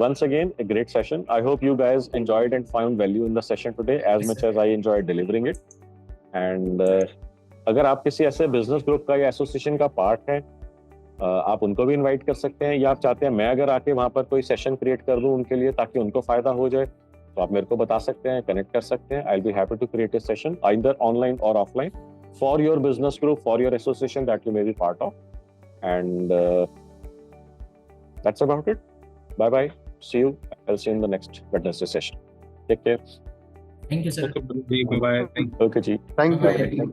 Once again, a great session. I hope you guys enjoyed and found value in the session today as much as I enjoyed delivering it. And अगर आप किसी ऐसे business group का या association का part है, आप उनको भी इनवाइट कर सकते हैं, या आप चाहते हैं मैं अगर आके वहाँ पर कोई सेशन क्रिएट कर दूं उनके लिए ताकि उनको फायदा हो जाए, तो आप मेरे को बता सकते हैं, कनेक्ट कर सकते हैं. I will be happy to create a session either online और offline for your business group, for your association that you may be part of. And that's about it. Bye bye. See you. I will see you in the next Wednesday session. Take care. Thank you, sir. Bye bye. Okay, जी. Thank you.